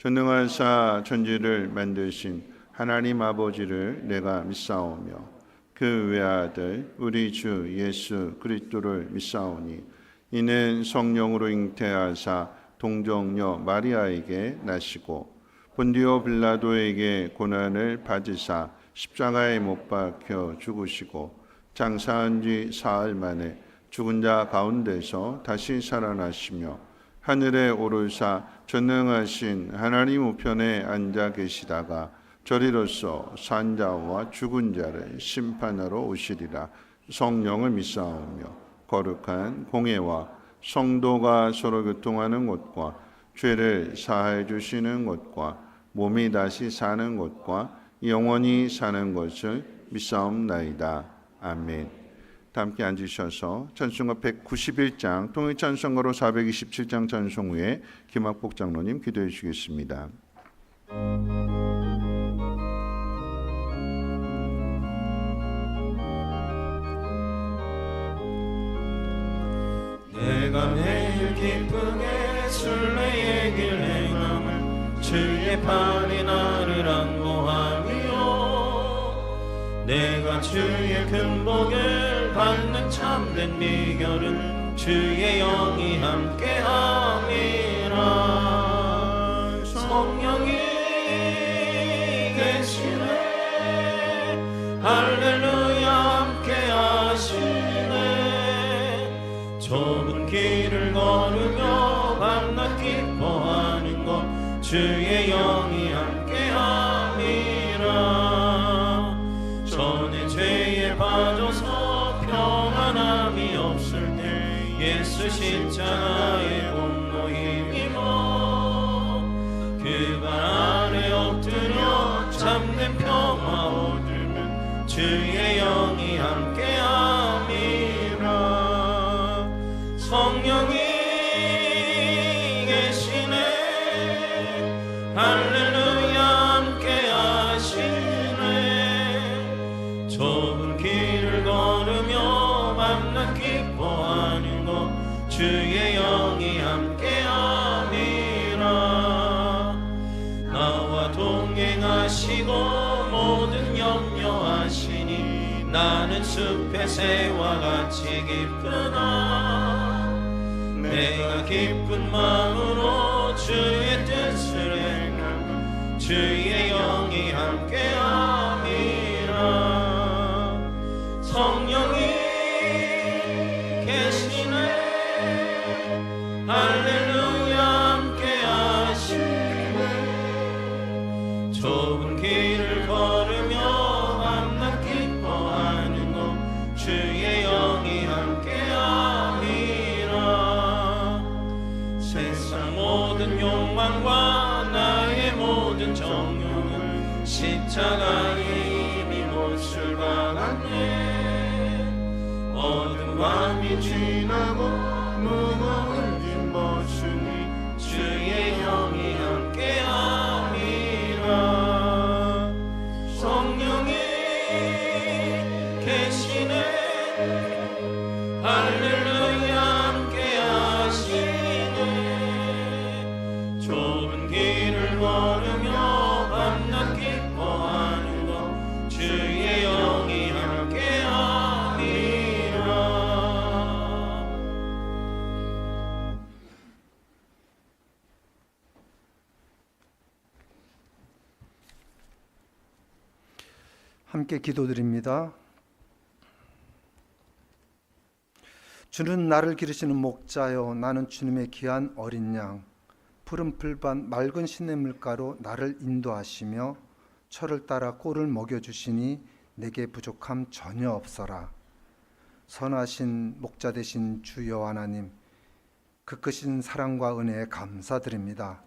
전능하사 천지를 만드신 하나님 아버지를 내가 믿사오며 그 외아들 우리 주 예수 그리스도를 믿사오니 이는 성령으로 잉태하사 동정녀 마리아에게 나시고 본디오 빌라도에게 고난을 받으사 십자가에 못 박혀 죽으시고 장사한 지 사흘 만에 죽은 자 가운데서 다시 살아나시며 하늘에 오르사 전능하신 하나님 우편에 앉아 계시다가 저리로서 산자와 죽은 자를 심판하러 오시리라. 성령을 믿사오며 거룩한 공예와 성도가 서로 교통하는 것과 죄를 사하여 주시는 것과 몸이 다시 사는 것과 영원히 사는 것을 믿사옵나이다. 아멘. 다 함께 앉으셔서 찬송가 191장 통일찬송가로 427장 찬송 후에 김학복 장로님 기도해 주시겠습니다. 내가 매일 기쁘게 순례의 길 행함을 주의 팔이 나를 안보하며 내가 주의 큰 복을 받는 참된 비결은 주의 영이 함께함이라. 성령이 계시네 할렐루야 함께하시네. 좁은 길을 걸으며 밤낮 기뻐하는 것 주의 영이 함께함이라. 전에 죄에 빠져서 평안함이 없을 때 예수 십자가의 공로 힘입어 그 발 아래 엎드려 참된 평화 얻으면 주의 영이 함께함이라. 성령이 계시네 할렐루야 함께하시네. 좁은 길을 걸으며 밤낮 기뻐하는 것 주의 영이 함께함이라. 나와 동행하시고 모든 염려하시니 나는 숲의 새와 같이 기쁘나 내가 기쁜 마음으로 주의 뜻을 행하면 주의 영이 함께함이라. 성령이 계시네 할렐루야 함께하시네. 좁은 길을 걸으며 밤낮 기뻐하는 것 주의 영이 함께함이라. 세상 모든 욕망과 나의 모든 정욕은 십자가에 이미 못을 박았네. 어두운 밤이 지나고 무거운 짐 벗으니 주의 영이 함께함이라. 성령이 계시네 할렐루야 함께하시네. 좁은 길을 걸으며 밤낮 기뻐하는 것 주의 영이 함께함이라. 함께 기도드립니다. 주는 나를 기르시는 목자요 나는 주님의 귀한 어린 양. 푸른 풀밭 맑은 시냇물가로 나를 인도하시며 철을 따라 꼴을 먹여주시니 내게 부족함 전혀 없어라. 선하신 목자 되신 주 여호와 하나님, 그 크신 사랑과 은혜에 감사드립니다.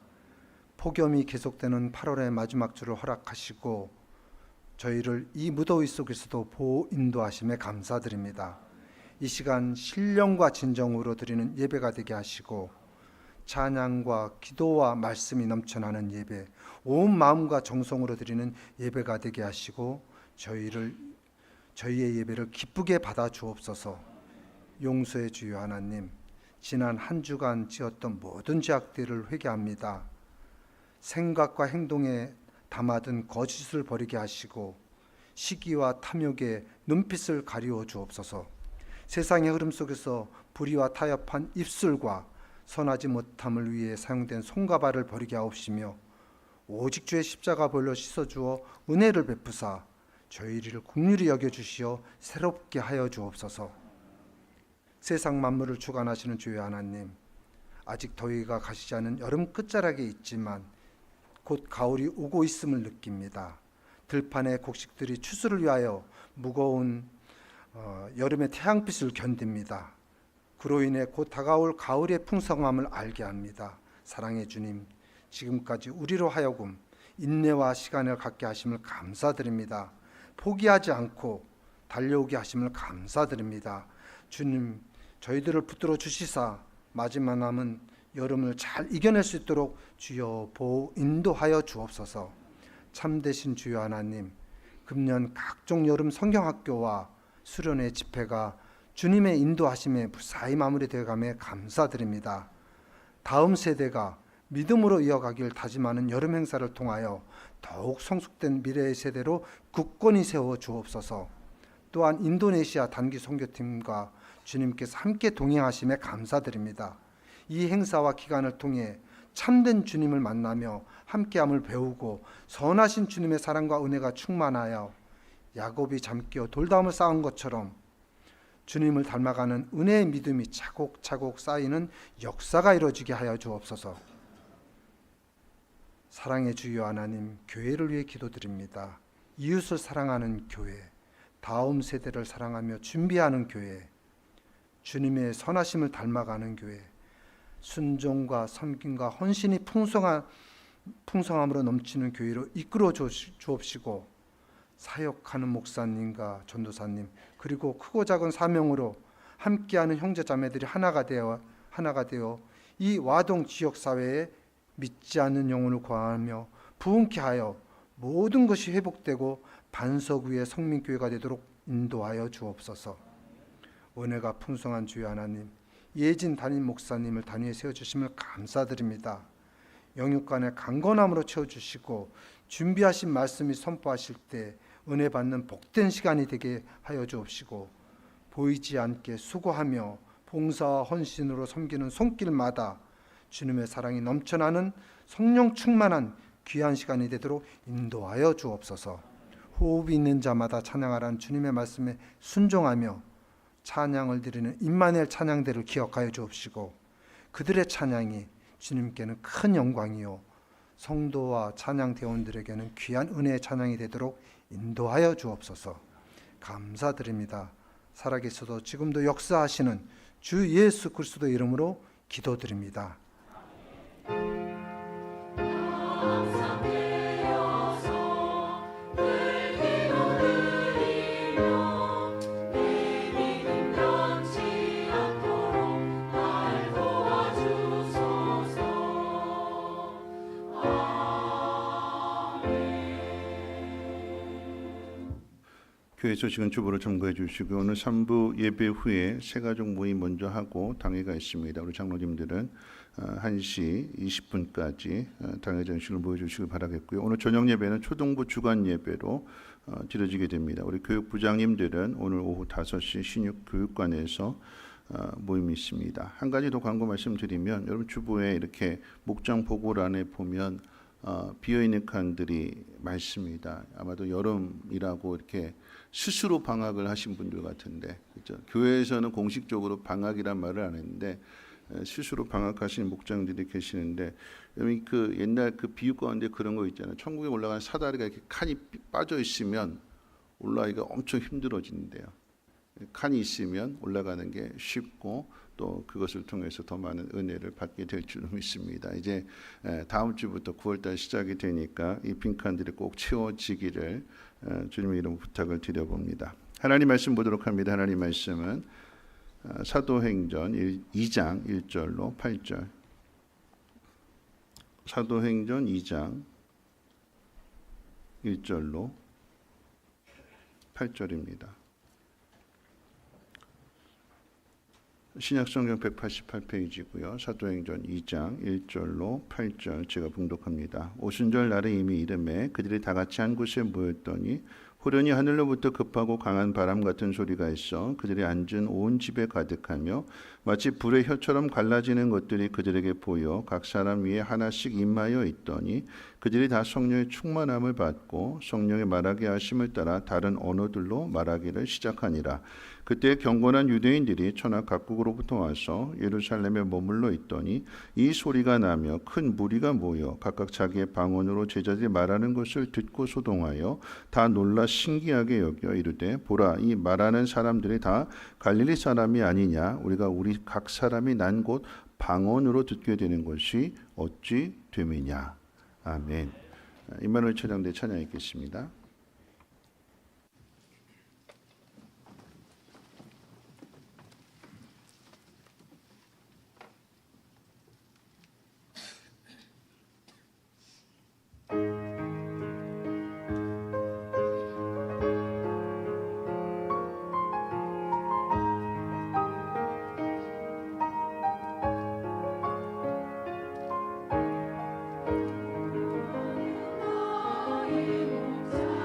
폭염이 계속되는 8월의 마지막 주를 허락하시고 저희를 이 무더위 속에서도 보호 인도하심에 감사드립니다. 이 시간 신령과 진정으로 드리는 예배가 되게 하시고 찬양과 기도와 말씀이 넘쳐나는 예배, 온 마음과 정성으로 드리는 예배가 되게 하시고 저희의 예배를 기쁘게 받아 주옵소서. 용서해 주여 하나님, 지난 한 주간 지었던 모든 죄악들을 회개합니다. 생각과 행동에 담아둔 거짓을 버리게 하시고 시기와 탐욕에 눈빛을 가리워 주옵소서. 세상의 흐름 속에서 불의와 타협한 입술과 선하지 못함을 위해 사용된 손과 발을 버리게 하옵시며 오직 주의 십자가 보혈로 씻어주어 은혜를 베푸사 저희를 긍휼히 여겨주시어 새롭게 하여 주옵소서. 세상 만물을 주관하시는 주의 하나님, 아직 더위가 가시지 않은 여름 끝자락에 있지만 곧 가을이 오고 있음을 느낍니다. 들판의 곡식들이 추수를 위하여 무거운 여름의 태양빛을 견딥니다. 그로 인해 곧 다가올 가을의 풍성함을 알게 합니다. 사랑의 주님, 지금까지 우리로 하여금 인내와 시간을 갖게 하심을 감사드립니다. 포기하지 않고 달려오게 하심을 감사드립니다. 주님, 저희들을 붙들어 주시사 마지막 남은 여름을 잘 이겨낼 수 있도록 주여 보호 인도하여 주옵소서. 참되신 주여 하나님, 금년 각종 여름 성경학교와 수련회 집회가 주님의 인도하심에 무사히 마무리되어감에 감사드립니다. 다음 세대가 믿음으로 이어가길 다짐하는 여름 행사를 통하여 더욱 성숙된 미래의 세대로 굳건히 세워 주옵소서. 또한 인도네시아 단기 선교팀과 주님께서 함께 동행하심에 감사드립니다. 이 행사와 기간을 통해 참된 주님을 만나며 함께함을 배우고 선하신 주님의 사랑과 은혜가 충만하여 야곱이 잠겨 돌담을 쌓은 것처럼 주님을 닮아가는 은혜의 믿음이 차곡차곡 쌓이는 역사가 이루어지게 하여 주옵소서. 사랑의 주여 하나님, 교회를 위해 기도드립니다. 이웃을 사랑하는 교회, 다음 세대를 사랑하며 준비하는 교회, 주님의 선하심을 닮아가는 교회, 순종과 섬김과 헌신이 풍성함으로 넘치는 교회로 이끌어 주옵시고 사역하는 목사님과 전도사님 그리고 크고 작은 사명으로 함께하는 형제 자매들이 하나가 되어 이 와동 지역 사회에 믿지 않는 영혼을 구하며 부흥케 하여 모든 것이 회복되고 반석 위의 성민교회가 되도록 인도하여 주옵소서. 은혜가 풍성한 주여 하나님, 예진 담임 목사님을 단위에 세워주심을 감사드립니다. 영육간의 강건함으로 채워주시고 준비하신 말씀이 선포하실 때 은혜 받는 복된 시간이 되게 하여 주옵시고 보이지 않게 수고하며 봉사와 헌신으로 섬기는 손길마다 주님의 사랑이 넘쳐나는 성령 충만한 귀한 시간이 되도록 인도하여 주옵소서. 호흡이 있는 자마다 찬양하라는 주님의 말씀에 순종하며 찬양을 드리는 임마누엘 찬양대를 기억하여 주옵시고 그들의 찬양이 주님께는 큰 영광이요 성도와 찬양 대원들에게는 귀한 은혜의 찬양이 되도록 인도하여 주옵소서. 감사드립니다. 살아계셔도 지금도 역사하시는 주 예수 그리스도 이름으로 기도드립니다. 교회 소식은 주보로 참고해 주시고 오늘 3부 예배 후에 새가족 모임 먼저 하고 당회가 있습니다. 우리 장로님들은 1시 20분까지 당회 정식을 모여주시길 바라겠고요. 오늘 저녁 예배는 초등부 주간 예배로 드려지게 됩니다. 우리 교육부장님들은 오늘 오후 5시 신육교육관에서 모임이 있습니다. 한 가지 더 광고 말씀드리면 여러분 주보에 이렇게 목장 보고란에 보면 비어있는 칸들이 많습니다. 아마도 여름이라고 이렇게 스스로 방학을 하신 분들 같은데, 그렇죠? 교회에서는 공식적으로 방학이란 말을 안 했는데 스스로 방학하신 목장들이 계시는데, 여러분 그 옛날 그 비유 가운데 그런 거 있잖아요. 천국에 올라가는 사다리가 이렇게 칸이 빠져 있으면 올라가기가 엄청 힘들어진대요. 칸이 있으면 올라가는 게 쉽고 또 그것을 통해서 더 많은 은혜를 받게 될 줄 믿습니다. 이제 다음 주부터 9월달 시작이 되니까 이 빈칸들이 꼭 채워지기를 주님의 이름 부탁을 드려봅니다. 하나님 말씀 보도록 합니다. 하나님 말씀은 사도행전 2장 1절로 8절. 사도행전 2장 1절로 8절입니다. 신약성경 188페이지고요. 사도행전 2장 1절로 8절 제가 봉독합니다. 오순절 날에 이미 이름에 그들이 다 같이 한 곳에 모였더니 호련히 하늘로부터 급하고 강한 바람 같은 소리가 있어 그들이 앉은 온 집에 가득하며 마치 불의 혀처럼 갈라지는 것들이 그들에게 보여 각 사람 위에 하나씩 임하여 있더니 그들이 다 성령의 충만함을 받고 성령의 말하게 하심을 따라 다른 언어들로 말하기를 시작하니라. 그때 경건한 유대인들이 천하 각국으로부터 와서 예루살렘에 머물러 있더니 이 소리가 나며 큰 무리가 모여 각각 자기의 방언으로 제자들이 말하는 것을 듣고 소동하여 다 놀라 신기하게 여겨 이르되 보라 이 말하는 사람들이 다 갈릴리 사람이 아니냐 우리가 우리 각 사람이 난 곳 방언으로 듣게 되는 것이 어찌 됨이냐. 아멘. 임마누엘 처장대 찬양 읽겠습니다. 너희 목자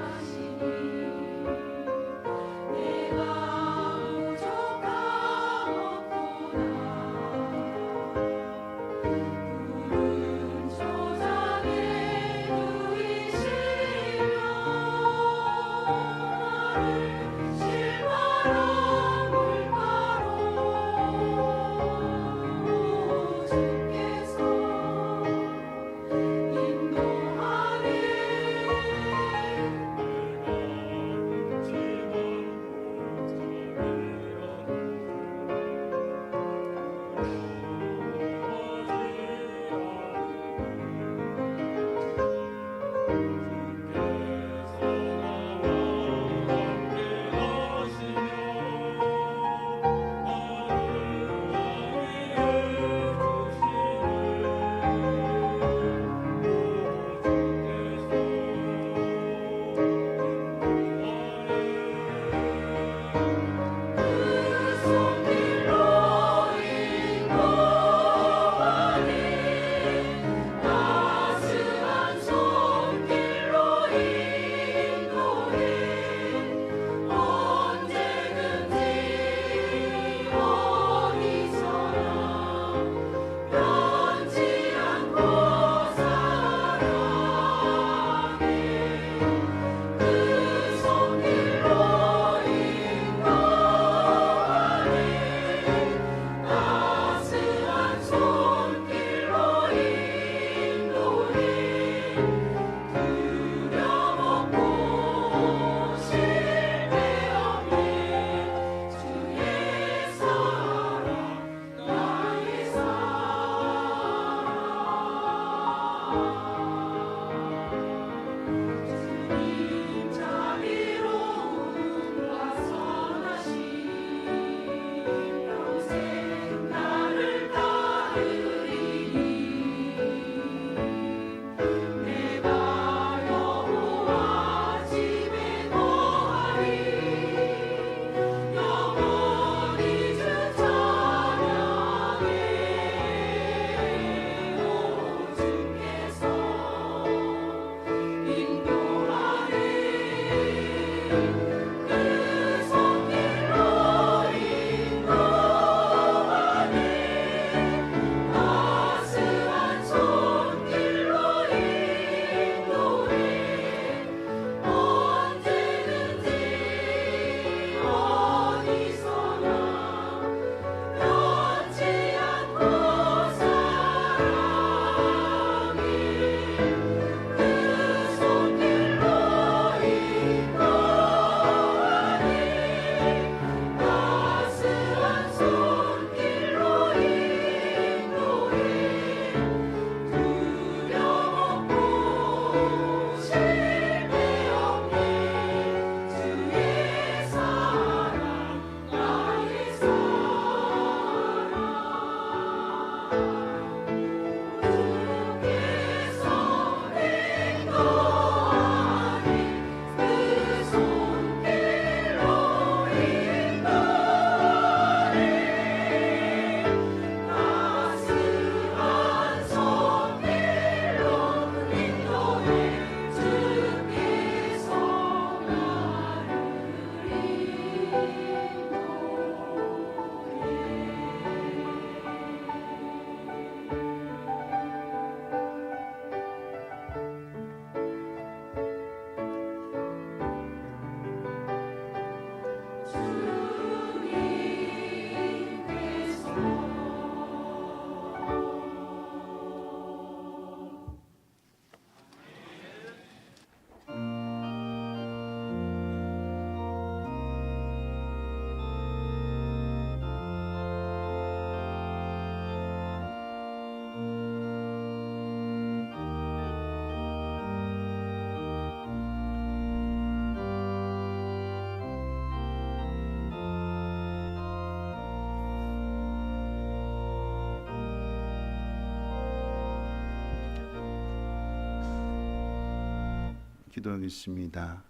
기도하겠습니다.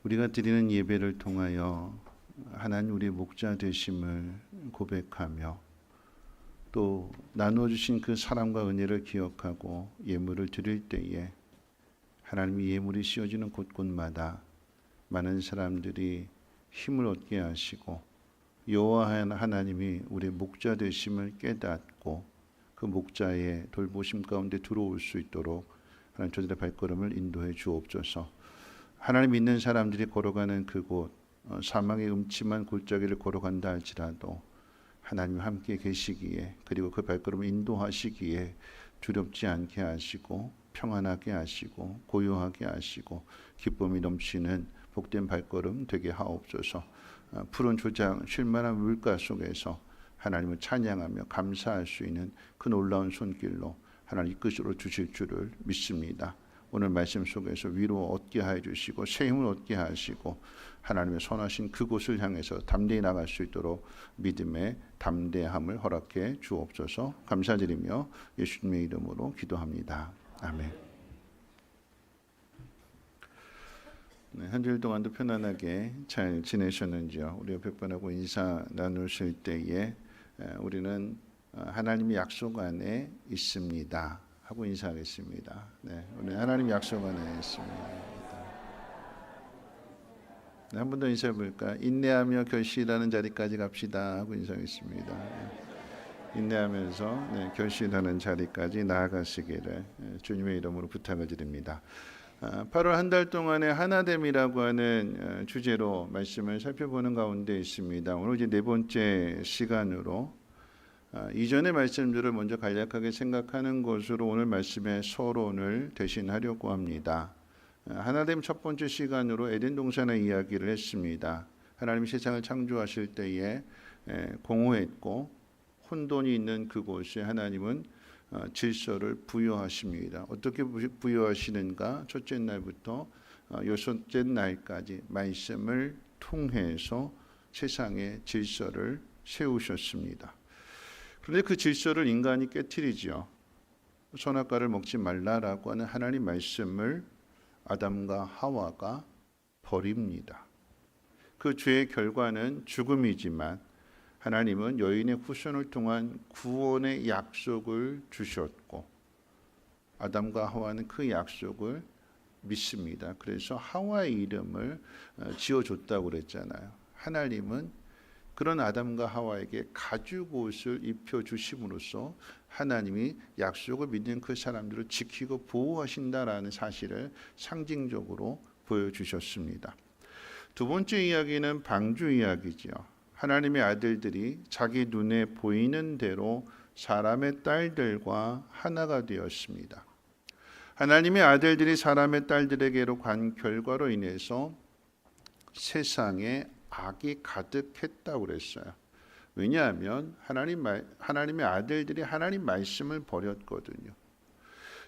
우리가 드리는 예배를 통하여 하나님 우리의 목자 되심을 고백하며 또 나누어 주신 그 사랑과 은혜를 기억하고 예물을 드릴 때에 하나님의 예물이 씌워지는 곳곳마다 많은 사람들이 힘을 얻게 하시고 여호와 하나님이 우리의 목자 되심을 깨닫고 그 목자의 돌보심 가운데 들어올 수 있도록 하나님 저들의 발걸음을 인도해 주옵소서. 하나님 믿는 사람들이 걸어가는 그곳 사망의 음침한 골짜기를 걸어간다 할지라도 하나님 함께 계시기에 그리고 그 발걸음을 인도하시기에 두렵지 않게 하시고 평안하게 하시고 고요하게 하시고 기쁨이 넘치는 복된 발걸음 되게 하옵소서. 푸른 조장 쉴만한 물가 속에서 하나님을 찬양하며 감사할 수 있는 그 놀라운 손길로 하나님 이끌어 주실 줄을 믿습니다. 오늘 말씀 속에서 위로 얻게 하여 주시고 새 힘을 얻게 하시고 하나님의 선하신 그곳을 향해서 담대히 나갈 수 있도록 믿음의 담대함을 허락해 주옵소서. 감사드리며 예수님의 이름으로 기도합니다. 아멘. 네, 한 주일 동안도 편안하게 잘 지내셨는지요? 우리 옆에 분하고 인사 나누실 때에 우리는 하나님의 약속 안에 있습니다 하고 인사하겠습니다. 네, 우리 하나님 약속 안에 있습니다. 네, 한 번 더 인사해 볼까? 인내하며 결실하는 자리까지 갑시다 하고 인사하겠습니다. 인내하면서 결실하는 자리까지 나아가시기를 주님의 이름으로 부탁을 드립니다. 8월 한 달 동안의 하나됨이라고 하는 주제로 말씀을 살펴보는 가운데 있습니다. 오늘 이제 네 번째 시간으로 이전의 말씀들을 먼저 간략하게 생각하는 것으로 오늘 말씀의 서론을 대신하려고 합니다. 하나됨 첫 번째 시간으로 에덴 동산의 이야기를 했습니다. 하나님이 세상을 창조하실 때에 공허했고 혼돈이 있는 그곳에 하나님은 질서를 부여하십니다. 어떻게 부여하시는가? 첫째 날부터 여섯째 날까지 말씀을 통해서 세상의 질서를 세우셨습니다. 그런데 그 질서를 인간이 깨트리지요. 선악과를 먹지 말라라고 하는 하나님 말씀을 아담과 하와가 버립니다. 그 죄의 결과는 죽음이지만 하나님은 여인의 후손을 통한 구원의 약속을 주셨고 아담과 하와는 그 약속을 믿습니다. 그래서 하와의 이름을 지어줬다고 그랬잖아요. 하나님은 그런 아담과 하와에게 가죽옷을 입혀주심으로써 하나님이 약속을 믿는 그 사람들을 지키고 보호하신다라는 사실을 상징적으로 보여주셨습니다. 두 번째 이야기는 방주 이야기죠. 하나님의 아들들이 자기 눈에 보이는 대로 사람의 딸들과 하나가 되었습니다. 하나님의 아들들이 사람의 딸들에게로 간 결과로 인해서 세상에 악이 가득했다고 그랬어요. 왜냐하면 하나님의 아들들이 하나님 말씀을 버렸거든요.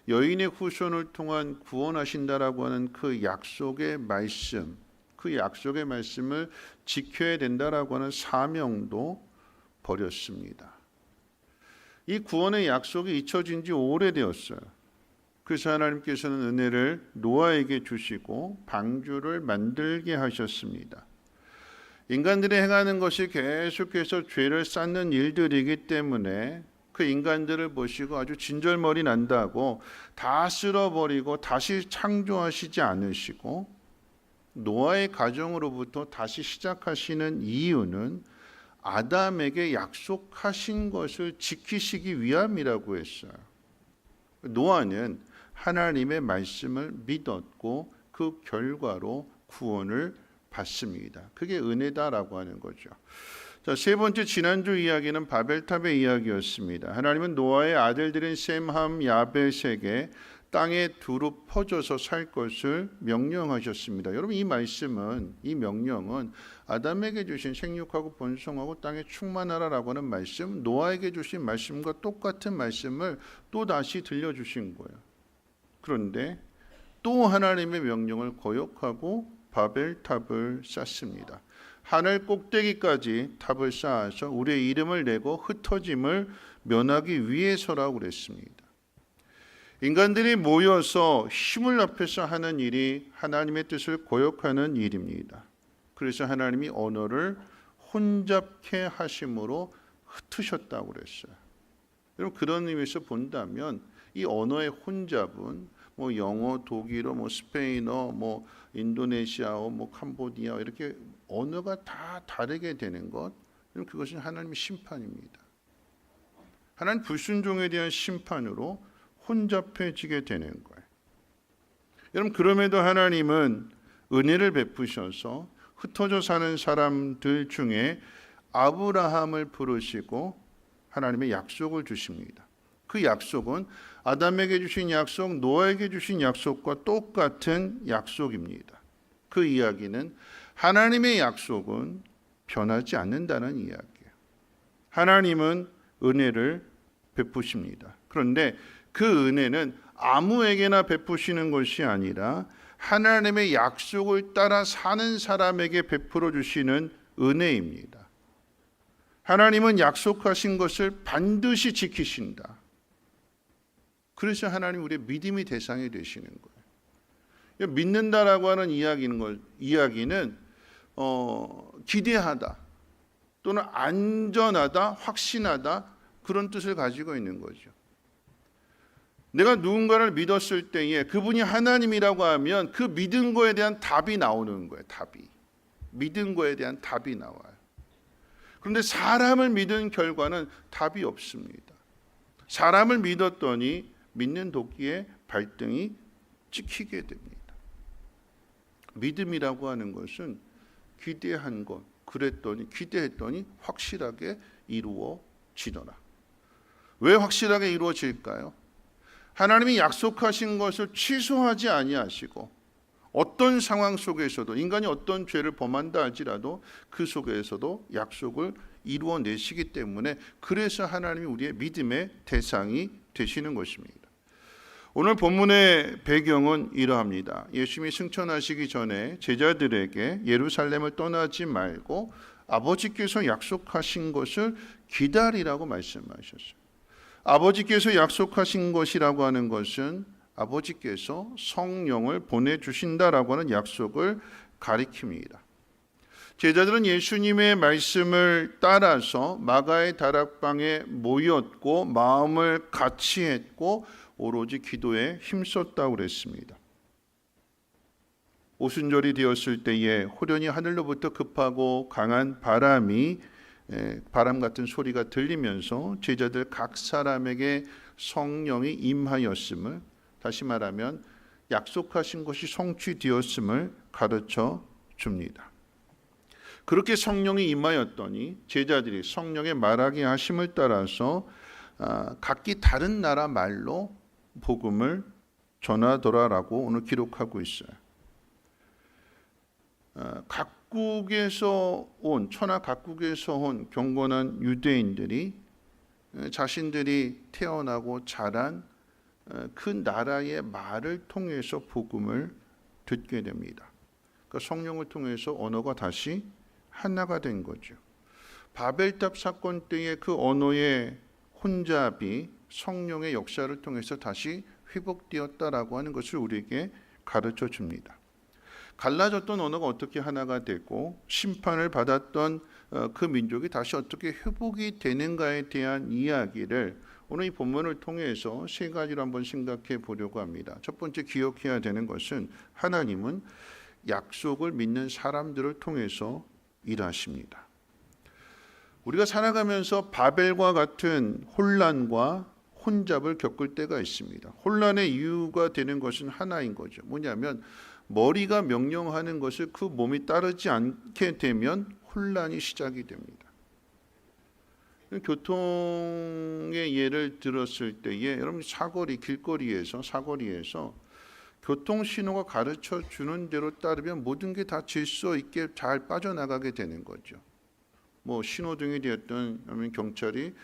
여인의 후손을 통한 구원하신다라고 하는 그 약속의 말씀, 그 약속의 말씀을 지켜야 된다라고 하는 사명도 버렸습니다. 이 구원의 약속이 잊혀진 지 오래되었어요. 그래서 하나님께서는 은혜를 노아에게 주시고 방주를 만들게 하셨습니다. 인간들이 행하는 것이 계속해서 죄를 쌓는 일들이기 때문에 그 인간들을 보시고 아주 진절머리 난다고 다 쓸어버리고 다시 창조하시지 않으시고 노아의 가정으로부터 다시 시작하시는 이유는 아담에게 약속하신 것을 지키시기 위함이라고 했어요. 노아는 하나님의 말씀을 믿었고 그 결과로 구원을 받습니다. 그게 은혜다라고 하는 거죠. 자, 세 번째 지난주 이야기는 바벨탑의 이야기였습니다. 하나님은 노아의 아들들인 셈, 함, 야벳에게 땅에 두루 퍼져서 살 것을 명령하셨습니다. 여러분 이 명령은 아담에게 주신 생육하고 번성하고 땅에 충만하라라고 하는 말씀, 노아에게 주신 말씀과 똑같은 말씀을 또 다시 들려주신 거예요. 그런데 또 하나님의 명령을 거역하고 바벨탑을 쌓습니다. 하늘 꼭대기까지 탑을 쌓아서 우리의 이름을 내고 흩어짐을 면하기 위해서라고 그랬습니다. 인간들이 모여서 힘을 합해서 하는 일이 하나님의 뜻을 거역하는 일입니다. 그래서 하나님이 언어를 혼잡케 하심으로 흩으셨다고 그랬어요. 여러분 그런 의미에서 본다면 이 언어의 혼잡은 뭐 영어, 독일어, 뭐 스페인어, 뭐 인도네시아어, 뭐 캄보디아 이렇게 언어가 다 다르게 되는 것, 그것은 하나님의 심판입니다. 하나님 불순종에 대한 심판으로 혼잡해지게 되는 거예요. 여러분 그럼에도 하나님은 은혜를 베푸셔서 흩어져 사는 사람들 중에 아브라함을 부르시고 하나님의 약속을 주십니다. 그 약속은 아담에게 주신 약속, 노아에게 주신 약속과 똑같은 약속입니다. 그 이야기는 하나님의 약속은 변하지 않는다는 이야기예요. 하나님은 은혜를 베푸십니다. 그런데 그 은혜는 아무에게나 베푸시는 것이 아니라 하나님의 약속을 따라 사는 사람에게 베풀어 주시는 은혜입니다. 하나님은 약속하신 것을 반드시 지키신다. 그래서 하나님 우리의 믿음의 대상이 되시는 거예요. 믿는다라고 하는 이야기는 기대하다 또는 안전하다, 확신하다 그런 뜻을 가지고 있는 거죠. 내가 누군가를 믿었을 때에 그분이 하나님이라고 하면 그 믿은 거에 대한 답이 나오는 거예요. 답이. 믿은 거에 대한 답이 나와요. 그런데 사람을 믿은 결과는 답이 없습니다. 사람을 믿었더니 믿는 도끼에 발등이 찍히게 됩니다. 믿음이라고 하는 것은 기대한 것, 기대했더니 확실하게 이루어지더라. 왜 확실하게 이루어질까요? 하나님이 약속하신 것을 취소하지 아니하시고 어떤 상황 속에서도 인간이 어떤 죄를 범한다 할지라도 그 속에서도 약속을 이루어내시기 때문에 그래서 하나님이 우리의 믿음의 대상이 되시는 것입니다. 오늘 본문의 배경은 이러합니다. 예수님이 승천하시기 전에 제자들에게 예루살렘을 떠나지 말고 아버지께서 약속하신 것을 기다리라고 말씀하셨어요. 아버지께서 약속하신 것이라고 하는 것은 아버지께서 성령을 보내주신다라고 하는 약속을 가리킵니다. 제자들은 예수님의 말씀을 따라서 마가의 다락방에 모였고 마음을 같이 했고 오로지 기도에 힘썼다고 그랬습니다. 오순절이 되었을 때에 호련히 하늘로부터 급하고 강한 바람 같은 소리가 들리면서 제자들 각 사람에게 성령이 임하였음을, 다시 말하면 약속하신 것이 성취되었음을 가르쳐 줍니다. 그렇게 성령이 임하였더니 제자들이 성령의 말하게 하심을 따라서 각기 다른 나라 말로 복음을 전하더라라고 오늘 기록하고 있어요. 천하 각국에서 온 경건한 유대인들이 자신들이 태어나고 자란 그 나라의 말을 통해서 복음을 듣게 됩니다. 그러니까 성령을 통해서 언어가 다시 하나가 된 거죠. 바벨탑 사건 때의 그 언어의 혼잡이 성령의 역사를 통해서 다시 회복되었다라고 하는 것을 우리에게 가르쳐 줍니다. 갈라졌던 언어가 어떻게 하나가 되고 심판을 받았던 그 민족이 다시 어떻게 회복이 되는가에 대한 이야기를 오늘 이 본문을 통해서 세 가지로 한번 생각해 보려고 합니다. 첫 번째 기억해야 되는 것은 하나님은 약속을 믿는 사람들을 통해서 일하십니다. 우리가 살아가면서 바벨과 같은 혼란과 혼잡을 겪을 때가 있습니다. 혼란의 이유가 되는 것은 하나인 거죠. 뭐냐면 머리가 명령하는 것을 그 몸이 따르지 않게 되면 혼란이 시작이 됩니다. 교통의 예를 들었을 때에 여러분 길거리에서 사거리에서 교통신호가 가르쳐 주는 대로 따르면 모든 게 다 질서 있게 잘 빠져나가게 되는 거죠. 뭐 신호등이 되었든 아니면 경찰이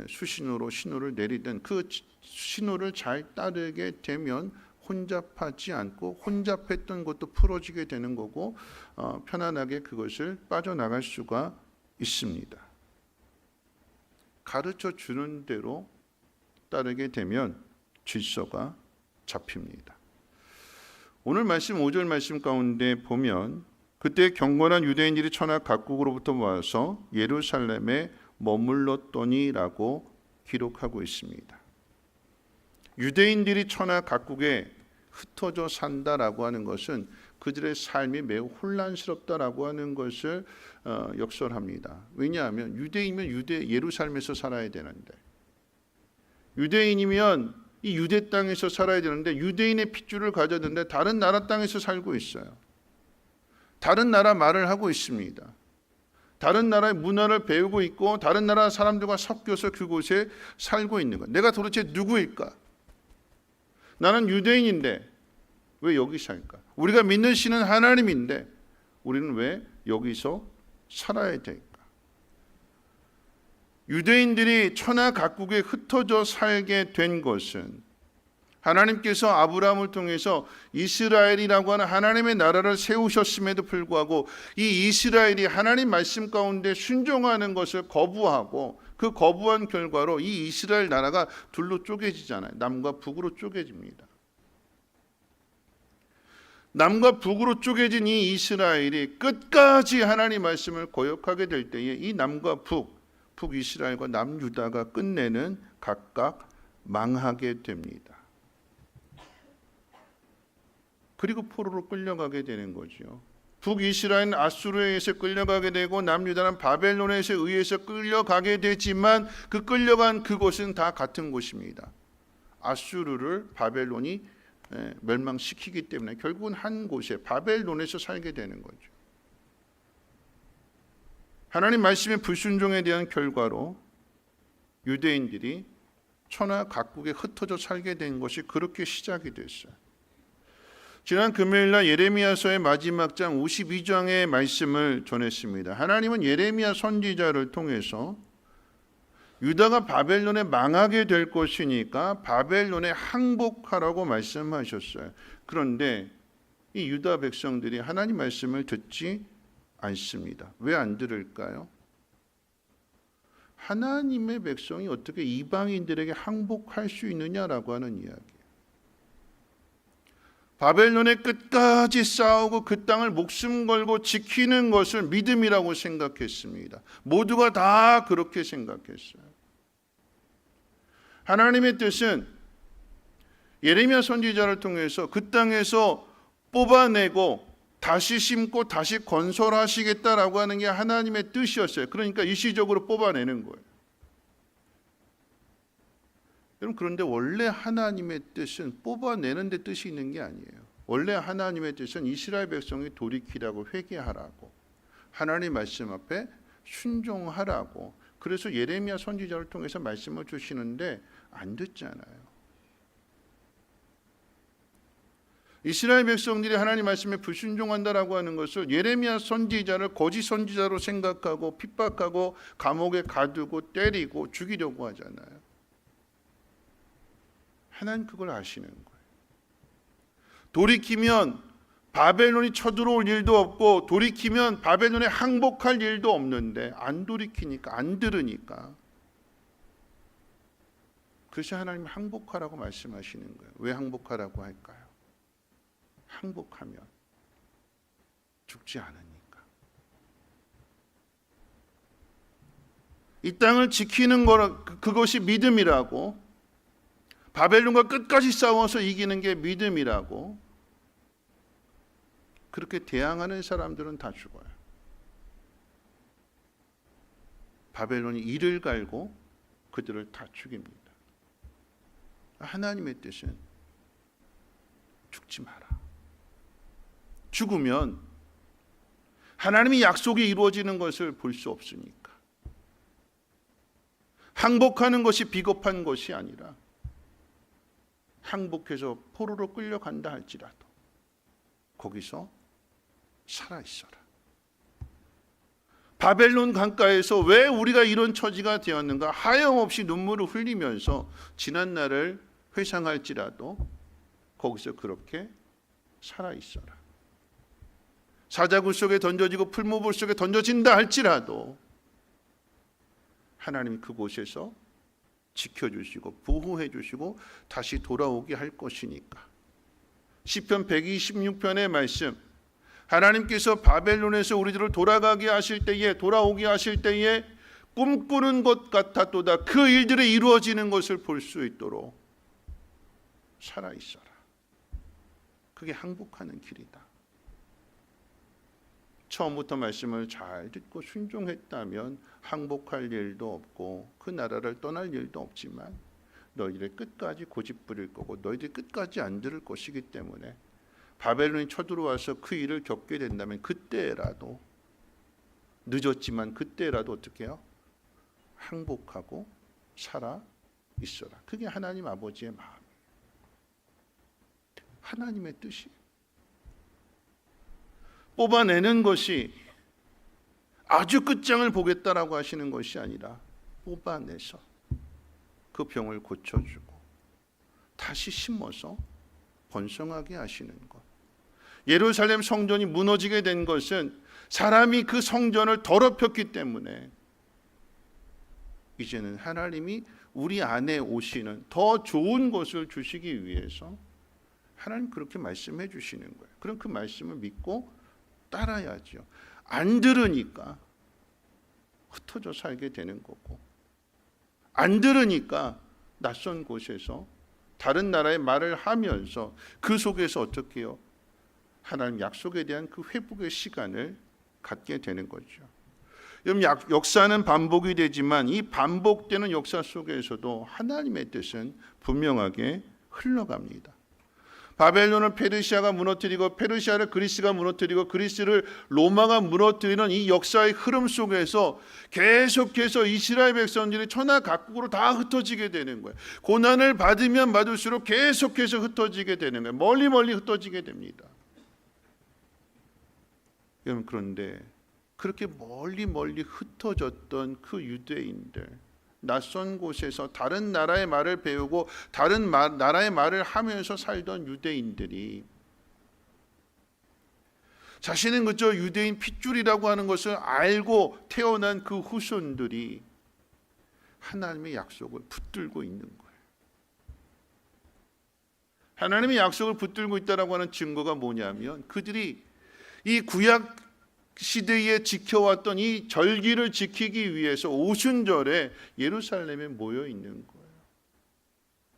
수신호로 신호를 내리든 그 신호를 잘 따르게 되면 혼잡하지 않고 혼잡했던 것도 풀어지게 되는 거고 편안하게 그것을 빠져나갈 수가 있습니다. 가르쳐 주는 대로 따르게 되면 질서가 잡힙니다. 오늘 말씀 5절 말씀 가운데 보면 그때 경건한 유대인들이 천하 각국으로부터 모아서 예루살렘에 머물렀더니라고 기록하고 있습니다. 유대인들이 천하 각국에 흩어져 산다라고 하는 것은 그들의 삶이 매우 혼란스럽다라고 하는 것을 역설합니다. 왜냐하면 유대인이면 예루살렘에서 살아야 되는데, 유대인이면 이 유대 땅에서 살아야 되는데 유대인의 핏줄을 가졌는데 다른 나라 땅에서 살고 있어요. 다른 나라 말을 하고 있습니다. 다른 나라의 문화를 배우고 있고 다른 나라 사람들과 섞여서 그곳에 살고 있는 것. 내가 도대체 누구일까? 나는 유대인인데 왜 여기 살까? 우리가 믿는 신은 하나님인데 우리는 왜 여기서 살아야 될까? 유대인들이 천하 각국에 흩어져 살게 된 것은 하나님께서 아브라함을 통해서 이스라엘이라고 하는 하나님의 나라를 세우셨음에도 불구하고 이 이스라엘이 하나님 말씀 가운데 순종하는 것을 거부하고 그 거부한 결과로 이 이스라엘 나라가 둘로 쪼개지잖아요. 남과 북으로 쪼개집니다. 남과 북으로 쪼개진 이 이스라엘이 끝까지 하나님 말씀을 거역하게 될 때에 이 남과 북이스라엘과 남유다가 끝내는 각각 망하게 됩니다. 그리고 포로로 끌려가게 되는 거죠. 북이스라엘은 아수르에 의해서 끌려가게 되고 남유다는 바벨론에 의해서 끌려가게 되지만 그 끌려간 그곳은 다 같은 곳입니다. 아수르를 바벨론이 멸망시키기 때문에 결국은 한 곳에 바벨론에서 살게 되는 거죠. 하나님 말씀의 불순종에 대한 결과로 유대인들이 천하 각국에 흩어져 살게 된 것이 그렇게 시작이 됐어요. 지난 금요일날 예레미야서의 마지막 장 52장의 말씀을 전했습니다. 하나님은 예레미야 선지자를 통해서 유다가 바벨론에 망하게 될 것이니까 바벨론에 항복하라고 말씀하셨어요. 그런데 이 유다 백성들이 하나님 말씀을 듣지 않습니다. 왜 안 들을까요? 하나님의 백성이 어떻게 이방인들에게 항복할 수 있느냐라고 하는 이야기. 바벨론에 끝까지 싸우고 그 땅을 목숨 걸고 지키는 것을 믿음이라고 생각했습니다. 모두가 다 그렇게 생각했어요. 하나님의 뜻은 예레미야 선지자를 통해서 그 땅에서 뽑아내고 다시 심고 다시 건설하시겠다라고 하는 게 하나님의 뜻이었어요. 그러니까 일시적으로 뽑아내는 거예요. 여러분, 그런데 원래 하나님의 뜻은 뽑아내는 데 뜻이 있는 게 아니에요. 원래 하나님의 뜻은 이스라엘 백성이 돌이키라고, 회개하라고, 하나님 말씀 앞에 순종하라고. 그래서 예레미야 선지자를 통해서 말씀을 주시는데 안 듣잖아요. 이스라엘 백성들이 하나님 말씀에 불순종한다라고 하는 것을 예레미야 선지자를 거짓 선지자로 생각하고 핍박하고 감옥에 가두고 때리고 죽이려고 하잖아요. 하나님 그걸 아시는 거예요. 돌이키면 바벨론이 쳐들어올 일도 없고 돌이키면 바벨론에 항복할 일도 없는데 안 돌이키니까, 안 들으니까. 그래서 하나님 항복하라고 말씀하시는 거예요. 왜 항복하라고 할까요? 항복하면 죽지 않으니까. 이 땅을 지키는 거, 그것이 믿음이라고, 바벨론과 끝까지 싸워서 이기는 게 믿음이라고, 그렇게 대항하는 사람들은 다 죽어요. 바벨론이 이를 갈고 그들을 다 죽입니다. 하나님의 뜻은 죽지 마라. 죽으면 하나님의 약속이 이루어지는 것을 볼 수 없으니까. 항복하는 것이 비겁한 것이 아니라 항복해서 포로로 끌려간다 할지라도 거기서 살아있어라. 바벨론 강가에서 왜 우리가 이런 처지가 되었는가 하염없이 눈물을 흘리면서 지난 날을 회상할지라도 거기서 그렇게 살아있어라. 사자굴 속에 던져지고 풀무불 속에 던져진다 할지라도 하나님이 그곳에서 지켜주시고 보호해 주시고 다시 돌아오게 할 것이니까. 시편 126편의 말씀, 하나님께서 바벨론에서 우리들을 돌아오게 하실 때에 꿈꾸는 것 같았도다. 그 일들이 이루어지는 것을 볼 수 있도록 살아있어라. 그게 항복하는 길이다. 처음부터 말씀을 잘 듣고 순종했다면 항복할 일도 없고 그 나라를 떠날 일도 없지만 너희들 끝까지 고집 부릴 거고 너희들 끝까지 안 들을 것이기 때문에 바벨론이 쳐들어와서 그 일을 겪게 된다면 그때라도, 늦었지만 그때라도 어떻게 해요? 항복하고 살아 있어라. 그게 하나님 아버지의 마음이에요. 하나님의 뜻이 뽑아내는 것이 아주 끝장을 보겠다라고 하시는 것이 아니라 뽑아내서 그 병을 고쳐주고 다시 심어서 번성하게 하시는 것. 예루살렘 성전이 무너지게 된 것은 사람이 그 성전을 더럽혔기 때문에 이제는 하나님이 우리 안에 오시는 더 좋은 것을 주시기 위해서 하나님 그렇게 말씀해 주시는 거예요. 그럼 그 말씀을 믿고 따라야죠. 안 들으니까 흩어져 살게 되는 거고, 안 들으니까 낯선 곳에서 다른 나라의 말을 하면서 그 속에서 어떻게 해요? 하나님 약속에 대한 그 회복의 시간을 갖게 되는 거죠. 여러분, 역사는 반복이 되지만 이 반복되는 역사 속에서도 하나님의 뜻은 분명하게 흘러갑니다. 바벨론을 페르시아가 무너뜨리고 페르시아를 그리스가 무너뜨리고 그리스를 로마가 무너뜨리는 이 역사의 흐름 속에서 계속해서 이스라엘 백성들이 천하 각국으로 다 흩어지게 되는 거예요. 고난을 받으면 받을수록 계속해서 흩어지게 되는 거예요. 멀리 흩어지게 됩니다. 여러분, 그런데 그렇게 멀리 흩어졌던 그 유대인들, 낯선 곳에서 다른 나라의 말을 배우고 다른 나라의 말을 하면서 살던 유대인들이 자신은 그저 유대인 핏줄이라고 하는 것을 알고 태어난 그 후손들이 하나님의 약속을 붙들고 있는 거예요. 하나님의 약속을 붙들고 있다라고 하는 증거가 뭐냐면 그들이 이 구약 시대에 지켜왔던 이 절기를 지키기 위해서 오순절에 예루살렘에 모여 있는 거예요.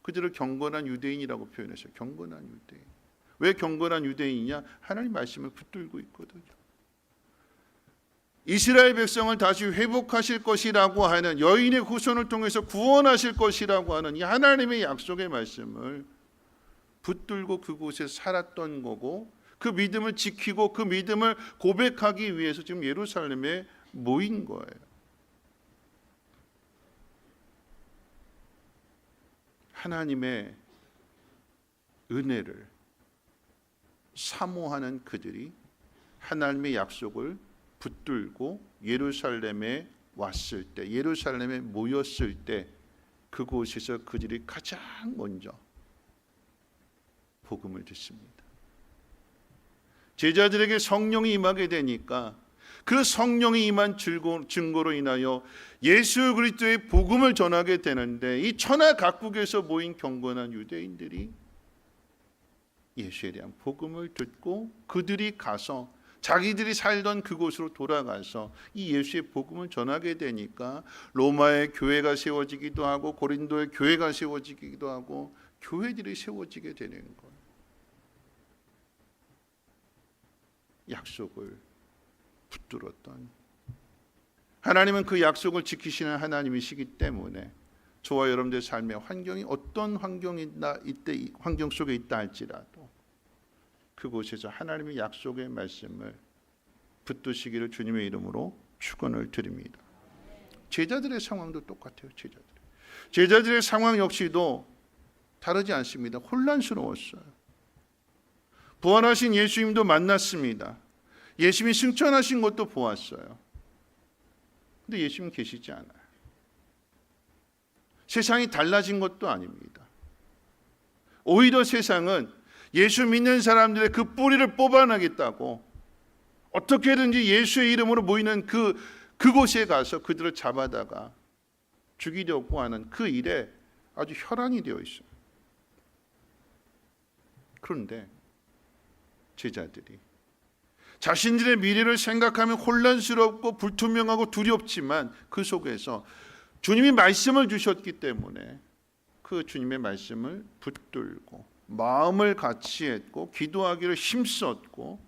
그들을 경건한 유대인이라고 표현했어요. 경건한 유대인. 왜 경건한 유대인이냐? 하나님 말씀을 붙들고 있거든요. 이스라엘 백성을 다시 회복하실 것이라고 하는, 여인의 후손을 통해서 구원하실 것이라고 하는 이 하나님의 약속의 말씀을 붙들고 그곳에 살았던 거고, 그 믿음을 지키고 그 믿음을 고백하기 위해서 지금 예루살렘에 모인 거예요. 하나님의 은혜를 사모하는 그들이 하나님의 약속을 붙들고 예루살렘에 왔을 때, 예루살렘에 모였을 때 그곳에서 그들이 가장 먼저 복음을 듣습니다. 제자들에게 성령이 임하게 되니까 그 성령이 임한 증거로 인하여 예수 그리스도의 복음을 전하게 되는데, 이 천하 각국에서 모인 경건한 유대인들이 예수에 대한 복음을 듣고 그들이 가서 자기들이 살던 그곳으로 돌아가서 이 예수의 복음을 전하게 되니까 로마의 교회가 세워지기도 하고 고린도의 교회가 세워지기도 하고 교회들이 세워지게 되는 거예요. 약속을 붙들었던 하나님은 그 약속을 지키시는 하나님이시기 때문에 저와 여러분들의 삶의 환경이 어떤 환경 속에 있다 할지라도 그곳에서 하나님의 약속의 말씀을 붙드시기를 주님의 이름으로 축원을 드립니다. 제자들의 상황도 똑같아요. 제자들의 상황 역시도 다르지 않습니다. 혼란스러웠어요. 부활하신 예수님도 만났습니다. 예수님이 승천하신 것도 보았어요. 근데 예수님 계시지 않아요. 세상이 달라진 것도 아닙니다. 오히려 세상은 예수 믿는 사람들의 그 뿌리를 뽑아내겠다고 어떻게든지 예수의 이름으로 모이는 그곳에 가서 그들을 잡아다가 죽이려고 하는 그 일에 아주 혈안이 되어 있어요. 그런데 제자들이 자신들의 미래를 생각하면 혼란스럽고 불투명하고 두렵지만 그 속에서 주님이 말씀을 주셨기 때문에 그 주님의 말씀을 붙들고 마음을 같이했고 기도하기를 힘썼고